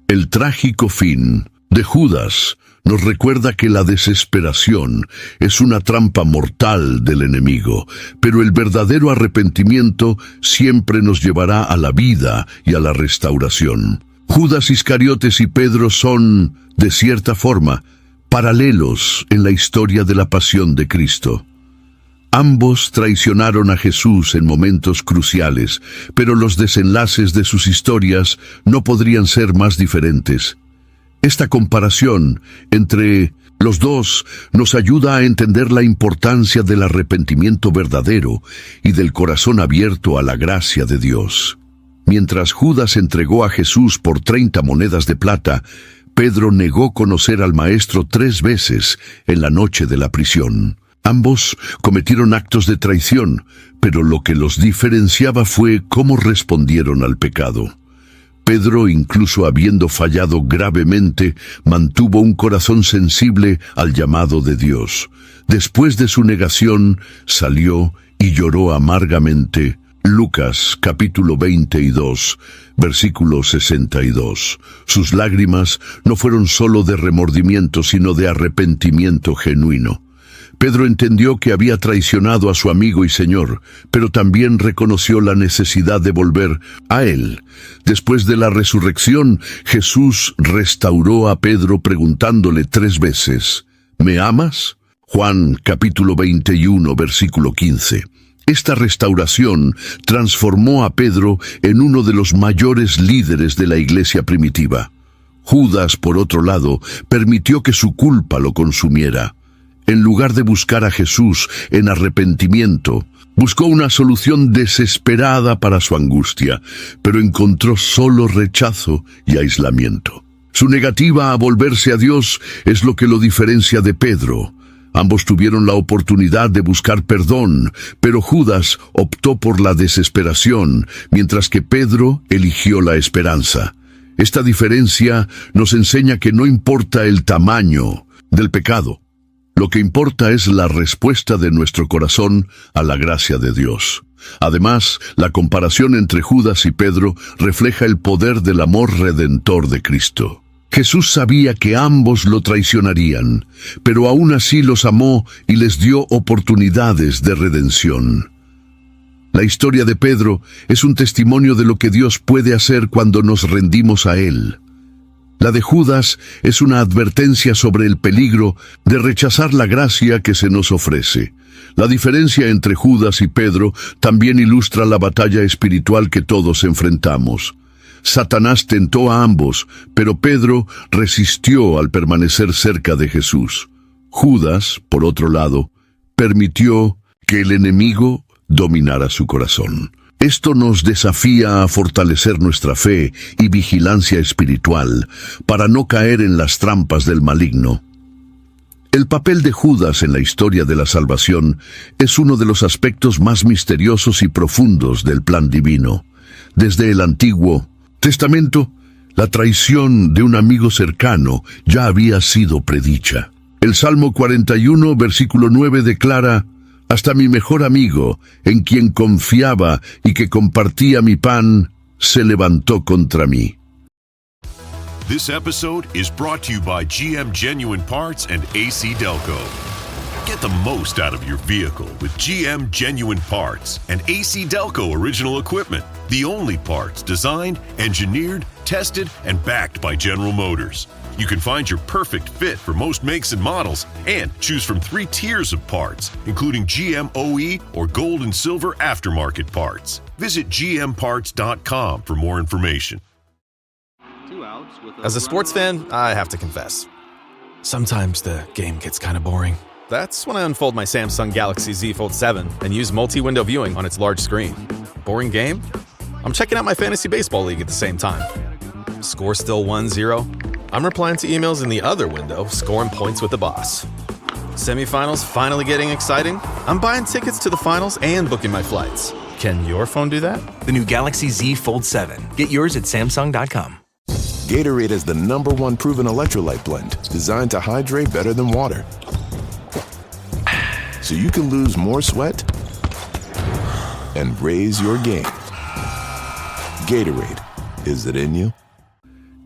El trágico fin de Judas nos recuerda que la desesperación es una trampa mortal del enemigo, pero el verdadero arrepentimiento siempre nos llevará a la vida y a la restauración. Judas Iscariotes y Pedro son, de cierta forma, paralelos en la historia de la pasión de Cristo. Ambos traicionaron a Jesús en momentos cruciales, pero los desenlaces de sus historias no podrían ser más diferentes. Esta comparación entre los dos nos ayuda a entender la importancia del arrepentimiento verdadero y del corazón abierto a la gracia de Dios. Mientras Judas entregó a Jesús por 30 monedas de plata, Pedro negó conocer al Maestro 3 veces en la noche de la prisión. Ambos cometieron actos de traición, pero lo que los diferenciaba fue cómo respondieron al pecado. Pedro, incluso habiendo fallado gravemente, mantuvo un corazón sensible al llamado de Dios. Después de su negación, salió y lloró amargamente. Lucas capítulo 22, versículo 62. Sus lágrimas no fueron solo de remordimiento, sino de arrepentimiento genuino. Pedro entendió que había traicionado a su amigo y Señor, pero también reconoció la necesidad de volver a Él. Después de la resurrección, Jesús restauró a Pedro preguntándole 3 veces, ¿me amas? Juan capítulo 21, versículo 15. Esta restauración transformó a Pedro en uno de los mayores líderes de la iglesia primitiva. Judas, por otro lado, permitió que su culpa lo consumiera. En lugar de buscar a Jesús en arrepentimiento, buscó una solución desesperada para su angustia, pero encontró solo rechazo y aislamiento. Su negativa a volverse a Dios es lo que lo diferencia de Pedro. Ambos tuvieron la oportunidad de buscar perdón, pero Judas optó por la desesperación, mientras que Pedro eligió la esperanza. Esta diferencia nos enseña que no importa el tamaño del pecado. Lo que importa es la respuesta de nuestro corazón a la gracia de Dios. Además, la comparación entre Judas y Pedro refleja el poder del amor redentor de Cristo. Jesús sabía que ambos lo traicionarían, pero aún así los amó y les dio oportunidades de redención. La historia de Pedro es un testimonio de lo que Dios puede hacer cuando nos rendimos a Él. La de Judas es una advertencia sobre el peligro de rechazar la gracia que se nos ofrece. La diferencia entre Judas y Pedro también ilustra la batalla espiritual que todos enfrentamos. Satanás tentó a ambos, pero Pedro resistió al permanecer cerca de Jesús. Judas, por otro lado, permitió que el enemigo dominara su corazón. Esto nos desafía a fortalecer nuestra fe y vigilancia espiritual para no caer en las trampas del maligno. El papel de Judas en la historia de la salvación es uno de los aspectos más misteriosos y profundos del plan divino. Desde el Antiguo Testamento, la traición de un amigo cercano ya había sido predicha. El Salmo 41, versículo 9 declara: «Hasta mi mejor amigo, en quien confiaba y que compartía mi pan, se levantó contra mí». This episode is brought to you by GM Genuine Parts and AC Delco. Get the most out of your vehicle with GM Genuine Parts and AC Delco original equipment. The only parts designed, engineered, tested, and backed by General Motors. You can find your perfect fit for most makes and models and choose from 3 tiers of parts, including GM OE or gold and silver aftermarket parts. Visit gmparts.com for more information. As a sports fan, I have to confess, Sometimes the game gets kind of boring. That's when I unfold my Samsung Galaxy Z Fold 7 and use multi-window viewing on its large screen. Boring game? I'm checking out my fantasy baseball league at the same time. Score still 1-0? I'm replying to emails in the other window, scoring points with the boss. Semifinals finally getting exciting? I'm buying tickets to the finals and booking my flights. Can your phone do that? The new Galaxy Z Fold 7. Get yours at Samsung.com. Gatorade is the #1 proven electrolyte blend designed to hydrate better than water. So you can lose more sweat and raise your game. Gatorade, is it in you?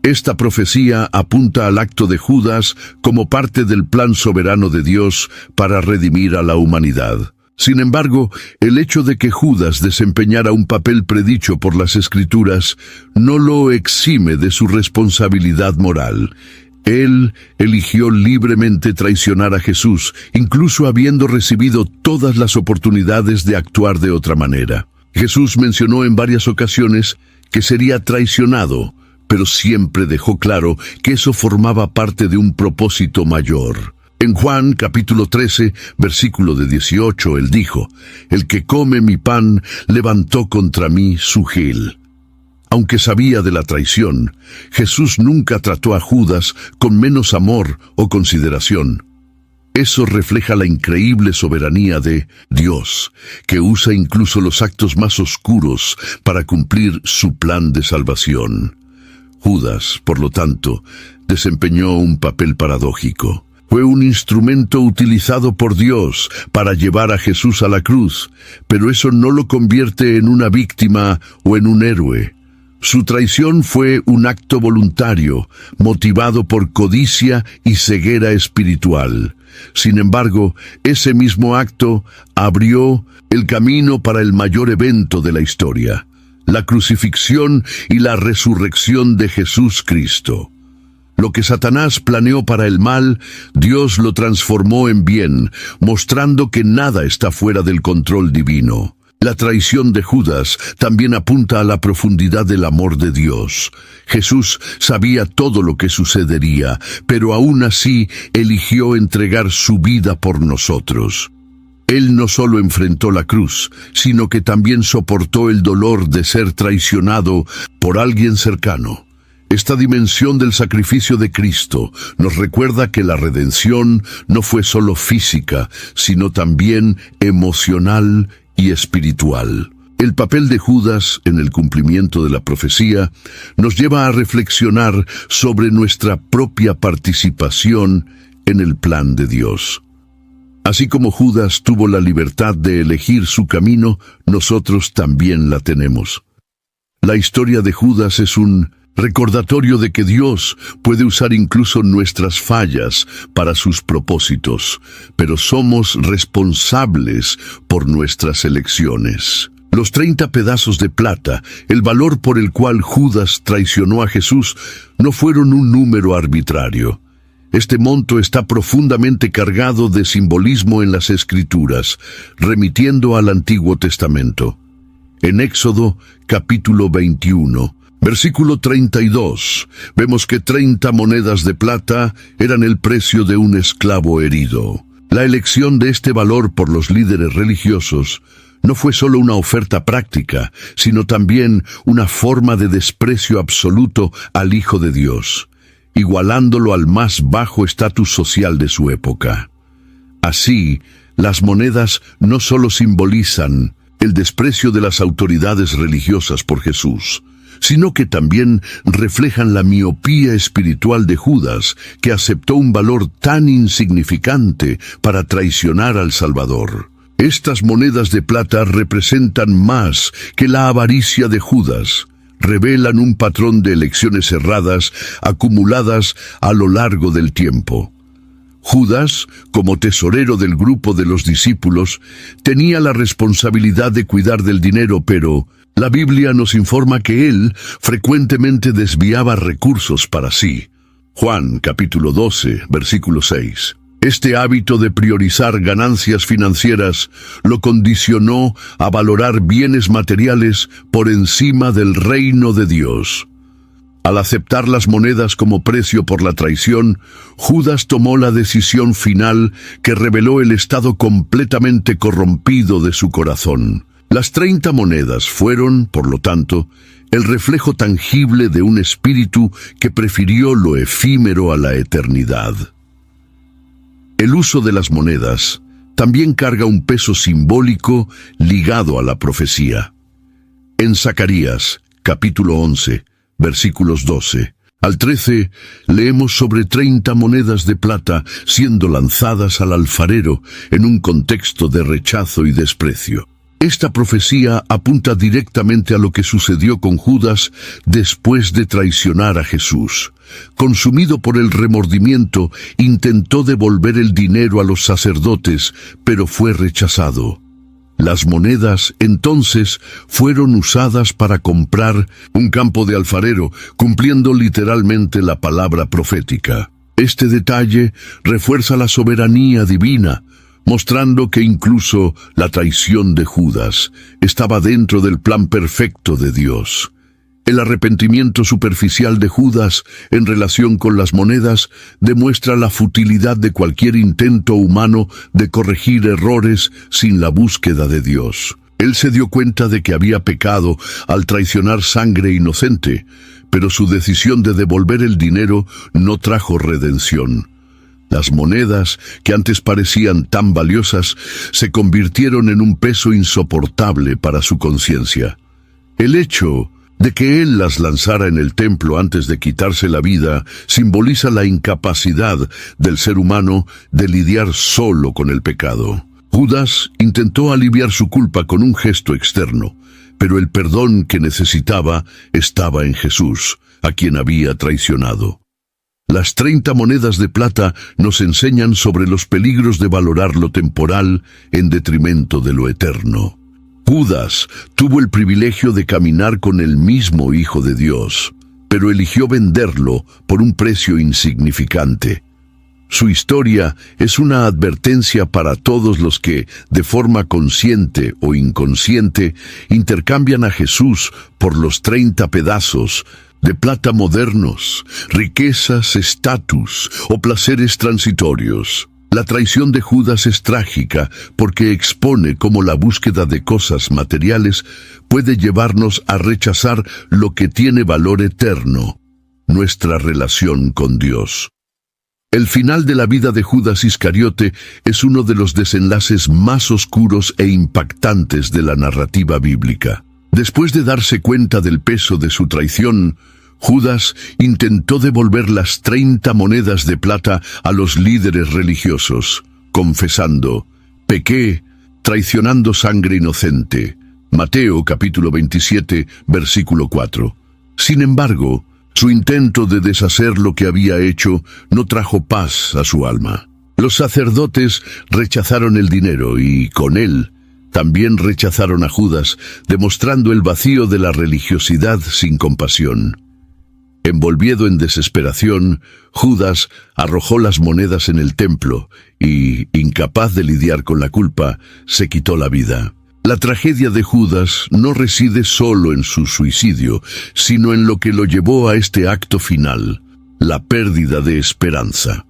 Esta profecía apunta al acto de Judas como parte del plan soberano de Dios para redimir a la humanidad. Sin embargo, el hecho de que Judas desempeñara un papel predicho por las Escrituras no lo exime de su responsabilidad moral. Él eligió libremente traicionar a Jesús, incluso habiendo recibido todas las oportunidades de actuar de otra manera. Jesús mencionó en varias ocasiones que sería traicionado, pero siempre dejó claro que eso formaba parte de un propósito mayor. En Juan capítulo 13, versículo de 18, él dijo: «El que come mi pan levantó contra mí su gil». Aunque sabía de la traición, Jesús nunca trató a Judas con menos amor o consideración. Eso refleja la increíble soberanía de Dios, que usa incluso los actos más oscuros para cumplir su plan de salvación. Judas, por lo tanto, desempeñó un papel paradójico. Fue un instrumento utilizado por Dios para llevar a Jesús a la cruz, pero eso no lo convierte en una víctima o en un héroe. Su traición fue un acto voluntario, motivado por codicia y ceguera espiritual. Sin embargo, ese mismo acto abrió el camino para el mayor evento de la historia: la crucifixión y la resurrección de Jesús Cristo. Lo que Satanás planeó para el mal, Dios lo transformó en bien, mostrando que nada está fuera del control divino. La traición de Judas también apunta a la profundidad del amor de Dios. Jesús sabía todo lo que sucedería, pero aún así eligió entregar su vida por nosotros. Él no solo enfrentó la cruz, sino que también soportó el dolor de ser traicionado por alguien cercano. Esta dimensión del sacrificio de Cristo nos recuerda que la redención no fue solo física, sino también emocional y espiritual. El papel de Judas en el cumplimiento de la profecía nos lleva a reflexionar sobre nuestra propia participación en el plan de Dios. Así como Judas tuvo la libertad de elegir su camino, nosotros también la tenemos. La historia de Judas es un recordatorio de que Dios puede usar incluso nuestras fallas para sus propósitos, pero somos responsables por nuestras elecciones. Los 30 pedazos de plata, el valor por el cual Judas traicionó a Jesús, no fueron un número arbitrario. Este monto está profundamente cargado de simbolismo en las Escrituras, remitiendo al Antiguo Testamento. En Éxodo, capítulo 21, versículo 32, vemos que 30 monedas de plata eran el precio de un esclavo herido. La elección de este valor por los líderes religiosos no fue solo una oferta práctica, sino también una forma de desprecio absoluto al Hijo de Dios, igualándolo al más bajo estatus social de su época. Así, las monedas no solo simbolizan el desprecio de las autoridades religiosas por Jesús, sino que también reflejan la miopía espiritual de Judas, que aceptó un valor tan insignificante para traicionar al Salvador. Estas monedas de plata representan más que la avaricia de Judas. Revelan un patrón de elecciones erradas acumuladas a lo largo del tiempo. Judas, como tesorero del grupo de los discípulos, tenía la responsabilidad de cuidar del dinero, pero la Biblia nos informa que él frecuentemente desviaba recursos para sí. Juan capítulo 12, versículo 6. Este hábito de priorizar ganancias financieras lo condicionó a valorar bienes materiales por encima del reino de Dios. Al aceptar las monedas como precio por la traición, Judas tomó la decisión final que reveló el estado completamente corrompido de su corazón. Las 30 monedas fueron, por lo tanto, el reflejo tangible de un espíritu que prefirió lo efímero a la eternidad. El uso de las monedas también carga un peso simbólico ligado a la profecía. En Zacarías, capítulo 11, versículos 12 al 13, leemos sobre 30 monedas de plata siendo lanzadas al alfarero en un contexto de rechazo y desprecio. Esta profecía apunta directamente a lo que sucedió con Judas después de traicionar a Jesús. Consumido por el remordimiento, intentó devolver el dinero a los sacerdotes, pero fue rechazado. Las monedas, entonces, fueron usadas para comprar un campo de alfarero, cumpliendo literalmente la palabra profética. Este detalle refuerza la soberanía divina, mostrando que incluso la traición de Judas estaba dentro del plan perfecto de Dios. El arrepentimiento superficial de Judas en relación con las monedas demuestra la futilidad de cualquier intento humano de corregir errores sin la búsqueda de Dios. Él se dio cuenta de que había pecado al traicionar sangre inocente, pero su decisión de devolver el dinero no trajo redención. Las monedas, que antes parecían tan valiosas, se convirtieron en un peso insoportable para su conciencia. El hecho de que él las lanzara en el templo antes de quitarse la vida simboliza la incapacidad del ser humano de lidiar solo con el pecado. Judas intentó aliviar su culpa con un gesto externo, pero el perdón que necesitaba estaba en Jesús, a quien había traicionado. Las 30 monedas de plata nos enseñan sobre los peligros de valorar lo temporal en detrimento de lo eterno. Judas tuvo el privilegio de caminar con el mismo Hijo de Dios, pero eligió venderlo por un precio insignificante. Su historia es una advertencia para todos los que, de forma consciente o inconsciente, intercambian a Jesús por los 30 pedazos de plata modernos, riquezas, estatus o placeres transitorios. La traición de Judas es trágica porque expone cómo la búsqueda de cosas materiales puede llevarnos a rechazar lo que tiene valor eterno, nuestra relación con Dios. El final de la vida de Judas Iscariote es uno de los desenlaces más oscuros e impactantes de la narrativa bíblica. Después de darse cuenta del peso de su traición, Judas intentó devolver las 30 monedas de plata a los líderes religiosos, confesando: «Pequé, traicionando sangre inocente». Mateo capítulo 27, versículo 4. Sin embargo, su intento de deshacer lo que había hecho no trajo paz a su alma. Los sacerdotes rechazaron el dinero y, con él, también rechazaron a Judas, demostrando el vacío de la religiosidad sin compasión. Envolvido en desesperación, Judas arrojó las monedas en el templo y, incapaz de lidiar con la culpa, se quitó la vida. La tragedia de Judas no reside solo en su suicidio, sino en lo que lo llevó a este acto final, la pérdida de esperanza.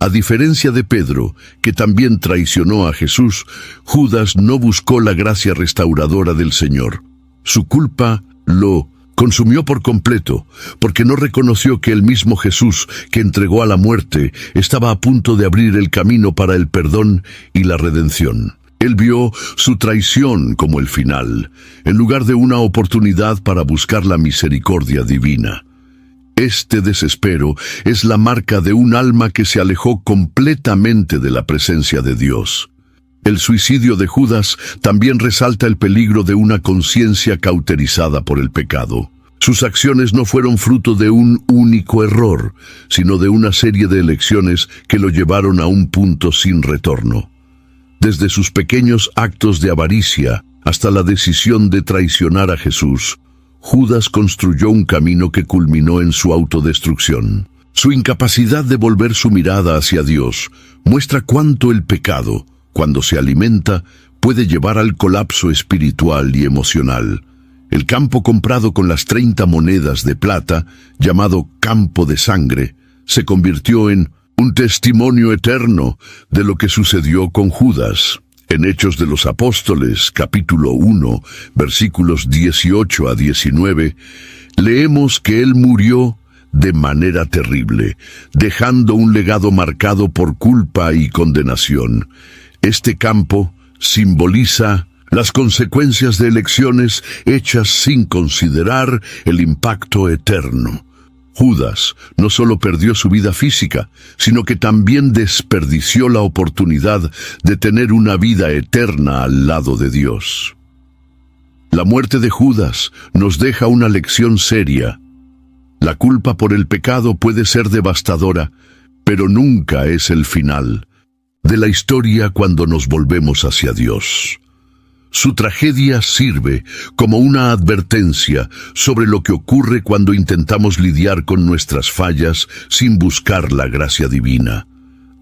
A diferencia de Pedro, que también traicionó a Jesús, Judas no buscó la gracia restauradora del Señor. Su culpa lo consumió por completo, porque no reconoció que el mismo Jesús, que entregó a la muerte, estaba a punto de abrir el camino para el perdón y la redención. Él vio su traición como el final, en lugar de una oportunidad para buscar la misericordia divina. Este desespero es la marca de un alma que se alejó completamente de la presencia de Dios. El suicidio de Judas también resalta el peligro de una conciencia cauterizada por el pecado. Sus acciones no fueron fruto de un único error, sino de una serie de elecciones que lo llevaron a un punto sin retorno. Desde sus pequeños actos de avaricia hasta la decisión de traicionar a Jesús, Judas construyó un camino que culminó en su autodestrucción. Su incapacidad de volver su mirada hacia Dios muestra cuánto el pecado, cuando se alimenta, puede llevar al colapso espiritual y emocional. El campo comprado con las 30 monedas de plata, llamado campo de sangre, se convirtió en un testimonio eterno de lo que sucedió con Judas. En Hechos de los Apóstoles, capítulo 1, versículos 18 a 19, leemos que él murió de manera terrible, dejando un legado marcado por culpa y condenación. Este campo simboliza las consecuencias de elecciones hechas sin considerar el impacto eterno. Judas no solo perdió su vida física, sino que también desperdició la oportunidad de tener una vida eterna al lado de Dios. La muerte de Judas nos deja una lección seria. La culpa por el pecado puede ser devastadora, pero nunca es el final de la historia cuando nos volvemos hacia Dios. Su tragedia sirve como una advertencia sobre lo que ocurre cuando intentamos lidiar con nuestras fallas sin buscar la gracia divina.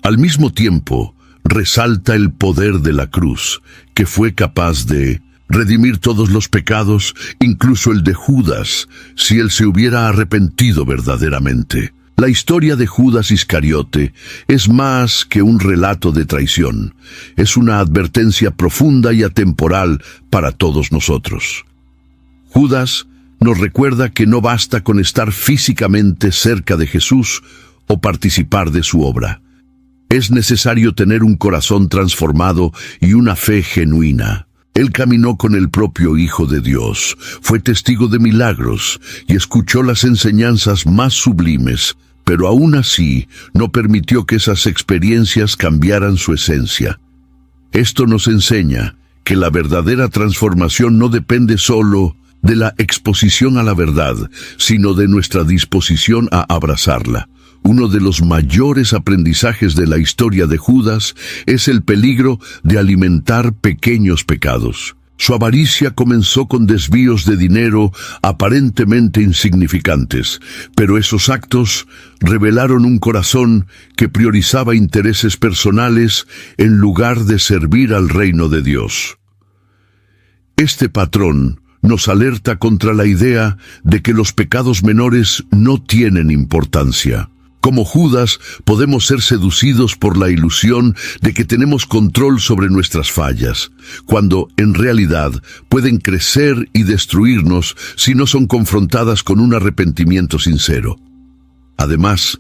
Al mismo tiempo, resalta el poder de la cruz, que fue capaz de redimir todos los pecados, incluso el de Judas, si él se hubiera arrepentido verdaderamente. La historia de Judas Iscariote es más que un relato de traición. Es una advertencia profunda y atemporal para todos nosotros. Judas nos recuerda que no basta con estar físicamente cerca de Jesús o participar de su obra. Es necesario tener un corazón transformado y una fe genuina. Él caminó con el propio Hijo de Dios, fue testigo de milagros y escuchó las enseñanzas más sublimes, pero aún así no permitió que esas experiencias cambiaran su esencia. Esto nos enseña que la verdadera transformación no depende solo de la exposición a la verdad, sino de nuestra disposición a abrazarla. Uno de los mayores aprendizajes de la historia de Judas es el peligro de alimentar pequeños pecados. Su avaricia comenzó con desvíos de dinero aparentemente insignificantes, pero esos actos revelaron un corazón que priorizaba intereses personales en lugar de servir al reino de Dios. Este patrón nos alerta contra la idea de que los pecados menores no tienen importancia. Como Judas, podemos ser seducidos por la ilusión de que tenemos control sobre nuestras fallas, cuando en realidad pueden crecer y destruirnos si no son confrontadas con un arrepentimiento sincero. Además,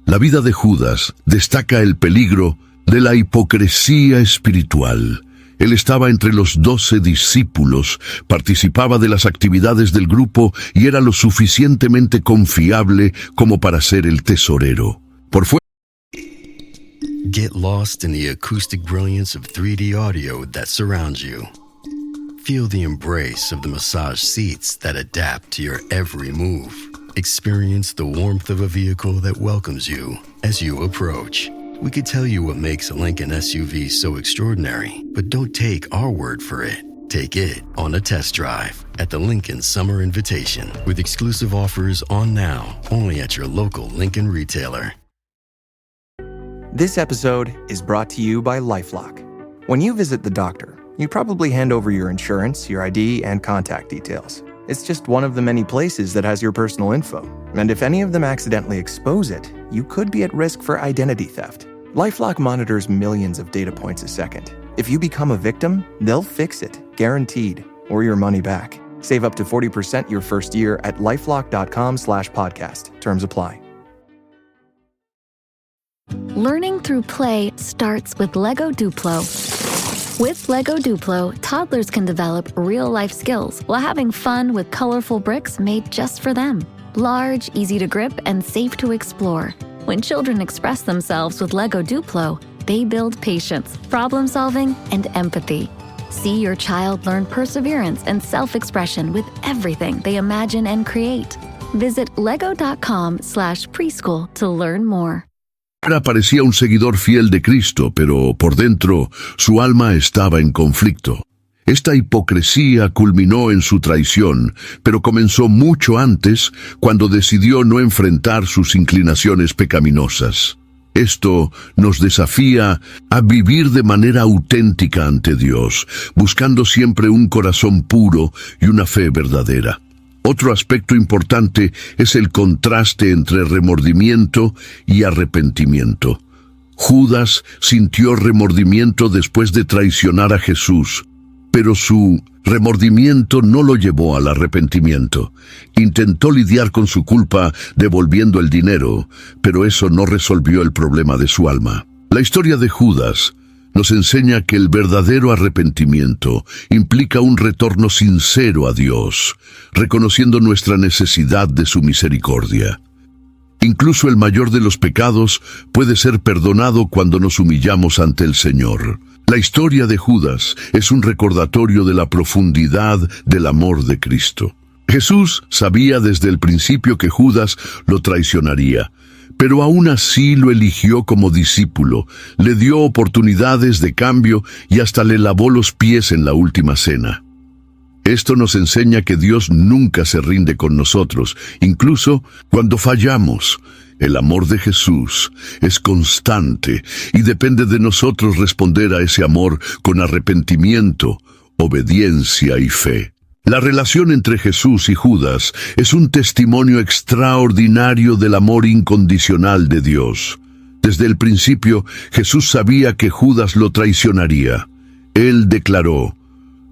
la vida de Judas destaca el peligro de la hipocresía espiritual. Él estaba entre los 12 discípulos, participaba de las actividades del grupo y era lo suficientemente confiable como para ser el tesorero. Get lost in the acoustic brilliance of 3D audio that surrounds you. Feel the embrace of the massage seats that adapt to your every move. Experience the warmth of a vehicle that welcomes you as you approach. We could tell you what makes a Lincoln SUV so extraordinary, but don't take our word for it. Take it on a test drive at the Lincoln Summer Invitation, with exclusive offers on now, only at your local Lincoln retailer. This episode is brought to you by LifeLock. When you visit the doctor, you probably hand over your insurance, your ID, and contact details. It's just one of the many places that has your personal info. And if any of them accidentally expose it, you could be at risk for identity theft. LifeLock monitors millions of data points a second. If you become a victim, they'll fix it, guaranteed, or your money back. Save up to 40% your first year at LifeLock.com/podcast. Terms apply. Learning through play starts with Lego Duplo. With Lego Duplo, toddlers can develop real-life skills while having fun with colorful bricks made just for them. Large, easy to grip, and safe to explore. When children express themselves with Lego Duplo, they build patience, problem-solving, and empathy. See your child learn perseverance and self-expression with everything they imagine and create. Visit lego.com/preschool to learn more. Parecía un seguidor fiel de Cristo, pero por dentro su alma estaba en conflicto. Esta hipocresía culminó en su traición, pero comenzó mucho antes, cuando decidió no enfrentar sus inclinaciones pecaminosas. Esto nos desafía a vivir de manera auténtica ante Dios, buscando siempre un corazón puro y una fe verdadera. Otro aspecto importante es el contraste entre remordimiento y arrepentimiento. Judas sintió remordimiento después de traicionar a Jesús, pero su remordimiento no lo llevó al arrepentimiento. Intentó lidiar con su culpa devolviendo el dinero, pero eso no resolvió el problema de su alma. La historia de Judas nos enseña que el verdadero arrepentimiento implica un retorno sincero a Dios, reconociendo nuestra necesidad de su misericordia. Incluso el mayor de los pecados puede ser perdonado cuando nos humillamos ante el Señor. La historia de Judas es un recordatorio de la profundidad del amor de Cristo. Jesús sabía desde el principio que Judas lo traicionaría, pero aún así lo eligió como discípulo, le dio oportunidades de cambio y hasta le lavó los pies en la última cena. Esto nos enseña que Dios nunca se rinde con nosotros, incluso cuando fallamos. El amor de Jesús es constante y depende de nosotros responder a ese amor con arrepentimiento, obediencia y fe. La relación entre Jesús y Judas es un testimonio extraordinario del amor incondicional de Dios. Desde el principio, Jesús sabía que Judas lo traicionaría. Él declaró: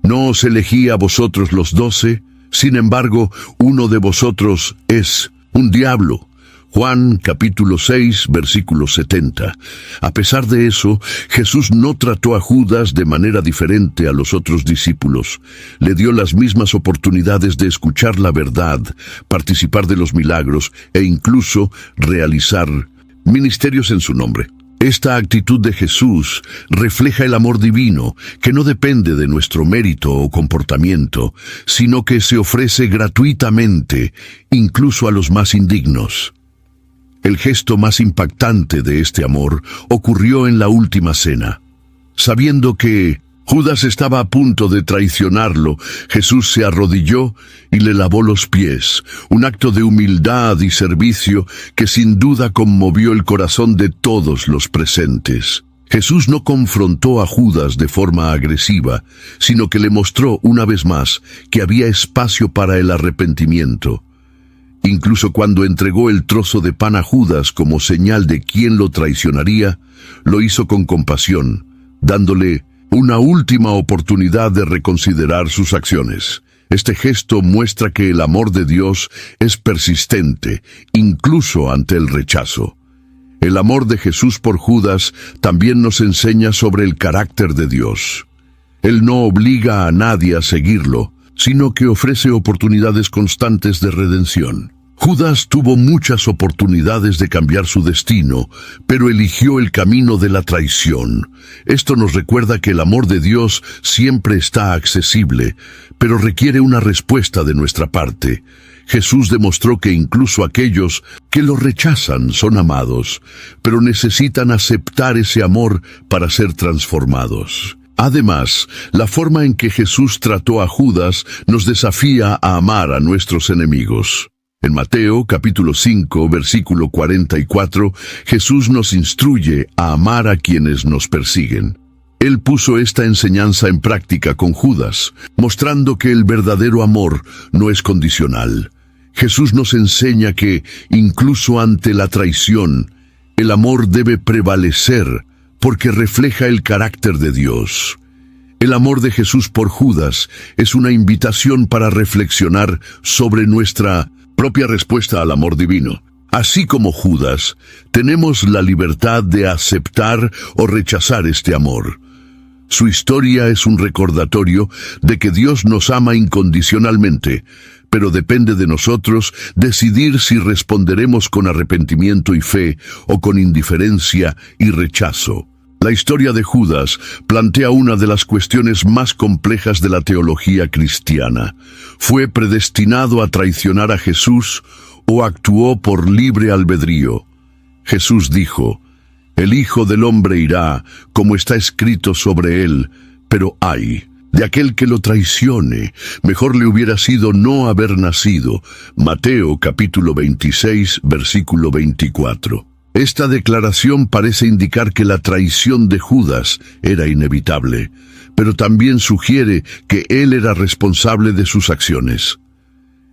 «No os elegí a vosotros los 12, sin embargo, uno de vosotros es un diablo». Juan capítulo 6, versículo 70. A pesar de eso, Jesús no trató a Judas de manera diferente a los otros discípulos. Le dio las mismas oportunidades de escuchar la verdad, participar de los milagros e incluso realizar ministerios en su nombre. Esta actitud de Jesús refleja el amor divino, que no depende de nuestro mérito o comportamiento, sino que se ofrece gratuitamente, incluso a los más indignos. El gesto más impactante de este amor ocurrió en la última cena. Sabiendo que Judas estaba a punto de traicionarlo, Jesús se arrodilló y le lavó los pies, un acto de humildad y servicio que sin duda conmovió el corazón de todos los presentes. Jesús no confrontó a Judas de forma agresiva, sino que le mostró una vez más que había espacio para el arrepentimiento. Incluso cuando entregó el trozo de pan a Judas como señal de quién lo traicionaría, lo hizo con compasión, dándole una última oportunidad de reconsiderar sus acciones. Este gesto muestra que el amor de Dios es persistente, incluso ante el rechazo. El amor de Jesús por Judas también nos enseña sobre el carácter de Dios. Él no obliga a nadie a seguirlo, sino que ofrece oportunidades constantes de redención. Judas tuvo muchas oportunidades de cambiar su destino, pero eligió el camino de la traición. Esto nos recuerda que el amor de Dios siempre está accesible, pero requiere una respuesta de nuestra parte. Jesús demostró que incluso aquellos que lo rechazan son amados, pero necesitan aceptar ese amor para ser transformados. Además, la forma en que Jesús trató a Judas nos desafía a amar a nuestros enemigos. En Mateo capítulo 5, versículo 44, Jesús nos instruye a amar a quienes nos persiguen. Él puso esta enseñanza en práctica con Judas, mostrando que el verdadero amor no es condicional. Jesús nos enseña que, incluso ante la traición, el amor debe prevalecer, porque refleja el carácter de Dios. El amor de Jesús por Judas es una invitación para reflexionar sobre nuestra propia respuesta al amor divino. Así como Judas, tenemos la libertad de aceptar o rechazar este amor. Su historia es un recordatorio de que Dios nos ama incondicionalmente, pero depende de nosotros decidir si responderemos con arrepentimiento y fe o con indiferencia y rechazo. La historia de Judas plantea una de las cuestiones más complejas de la teología cristiana. ¿Fue predestinado a traicionar a Jesús o actuó por libre albedrío? Jesús dijo: «El Hijo del Hombre irá, como está escrito sobre él, pero ay de aquel que lo traicione, mejor le hubiera sido no haber nacido». Mateo capítulo 26, versículo 24. Esta declaración parece indicar que la traición de Judas era inevitable, pero también sugiere que él era responsable de sus acciones.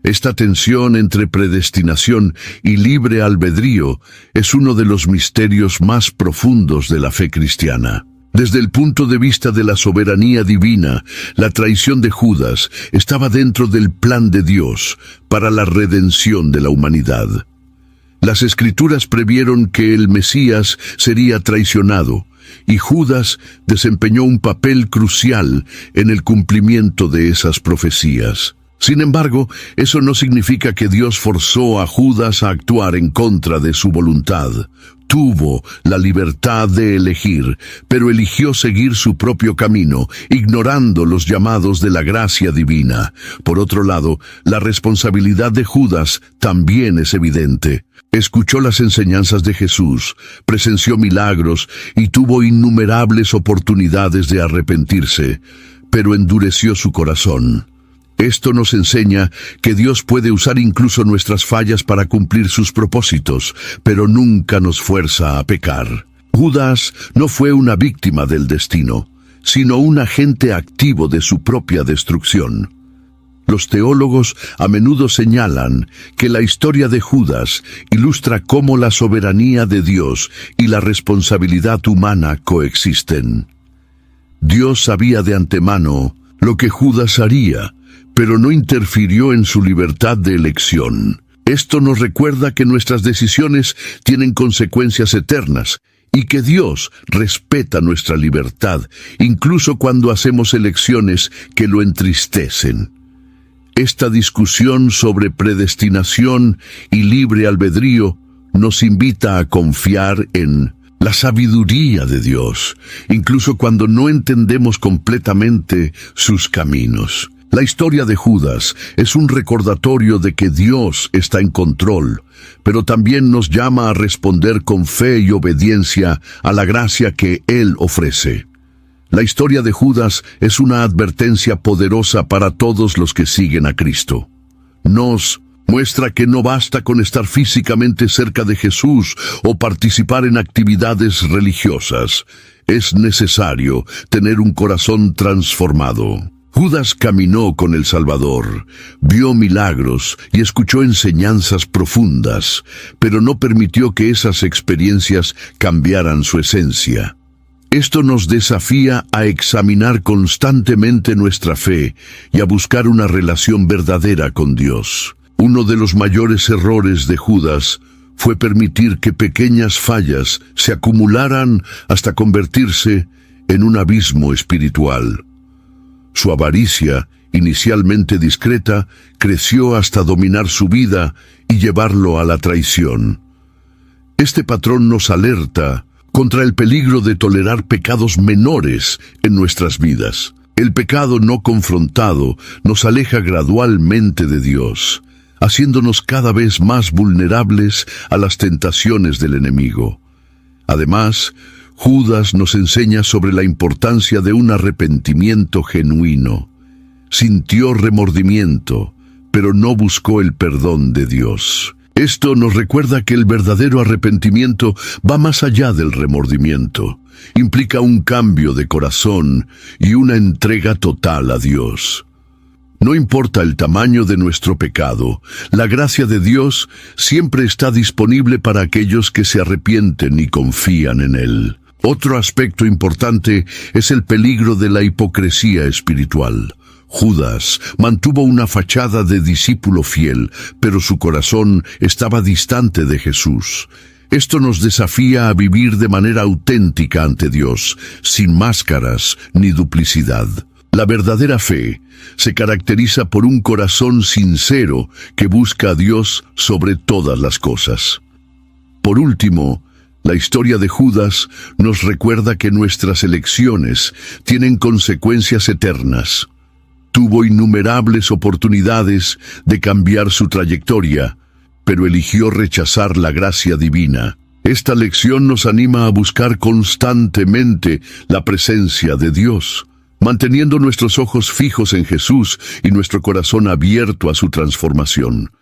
Esta tensión entre predestinación y libre albedrío es uno de los misterios más profundos de la fe cristiana. Desde el punto de vista de la soberanía divina, la traición de Judas estaba dentro del plan de Dios para la redención de la humanidad. Las Escrituras previeron que el Mesías sería traicionado, y Judas desempeñó un papel crucial en el cumplimiento de esas profecías. Sin embargo, eso no significa que Dios forzó a Judas a actuar en contra de su voluntad. Tuvo la libertad de elegir, pero eligió seguir su propio camino, ignorando los llamados de la gracia divina. Por otro lado, la responsabilidad de Judas también es evidente. Escuchó las enseñanzas de Jesús, presenció milagros y tuvo innumerables oportunidades de arrepentirse, pero endureció su corazón. Esto nos enseña que Dios puede usar incluso nuestras fallas para cumplir sus propósitos, pero nunca nos fuerza a pecar. Judas no fue una víctima del destino, sino un agente activo de su propia destrucción. Los teólogos a menudo señalan que la historia de Judas ilustra cómo la soberanía de Dios y la responsabilidad humana coexisten. Dios sabía de antemano lo que Judas haría, pero no interfirió en su libertad de elección. Esto nos recuerda que nuestras decisiones tienen consecuencias eternas y que Dios respeta nuestra libertad, incluso cuando hacemos elecciones que lo entristecen. Esta discusión sobre predestinación y libre albedrío nos invita a confiar en la sabiduría de Dios, incluso cuando no entendemos completamente sus caminos. La historia de Judas es un recordatorio de que Dios está en control, pero también nos llama a responder con fe y obediencia a la gracia que Él ofrece. La historia de Judas es una advertencia poderosa para todos los que siguen a Cristo. Nos muestra que no basta con estar físicamente cerca de Jesús o participar en actividades religiosas. Es necesario tener un corazón transformado. Judas caminó con el Salvador, vio milagros y escuchó enseñanzas profundas, pero no permitió que esas experiencias cambiaran su esencia. Esto nos desafía a examinar constantemente nuestra fe y a buscar una relación verdadera con Dios. Uno de los mayores errores de Judas fue permitir que pequeñas fallas se acumularan hasta convertirse en un abismo espiritual. Su avaricia, inicialmente discreta, creció hasta dominar su vida y llevarlo a la traición. Este patrón nos alerta contra el peligro de tolerar pecados menores en nuestras vidas. El pecado no confrontado nos aleja gradualmente de Dios, haciéndonos cada vez más vulnerables a las tentaciones del enemigo. Además, Judas nos enseña sobre la importancia de un arrepentimiento genuino. Sintió remordimiento, pero no buscó el perdón de Dios. Esto nos recuerda que el verdadero arrepentimiento va más allá del remordimiento. Implica un cambio de corazón y una entrega total a Dios. No importa el tamaño de nuestro pecado, la gracia de Dios siempre está disponible para aquellos que se arrepienten y confían en Él. Otro aspecto importante es el peligro de la hipocresía espiritual. Judas mantuvo una fachada de discípulo fiel, pero su corazón estaba distante de Jesús. Esto nos desafía a vivir de manera auténtica ante Dios, sin máscaras ni duplicidad. La verdadera fe se caracteriza por un corazón sincero que busca a Dios sobre todas las cosas. Por último, la historia de Judas nos recuerda que nuestras elecciones tienen consecuencias eternas. Tuvo innumerables oportunidades de cambiar su trayectoria, pero eligió rechazar la gracia divina. Esta lección nos anima a buscar constantemente la presencia de Dios, manteniendo nuestros ojos fijos en Jesús y nuestro corazón abierto a su transformación.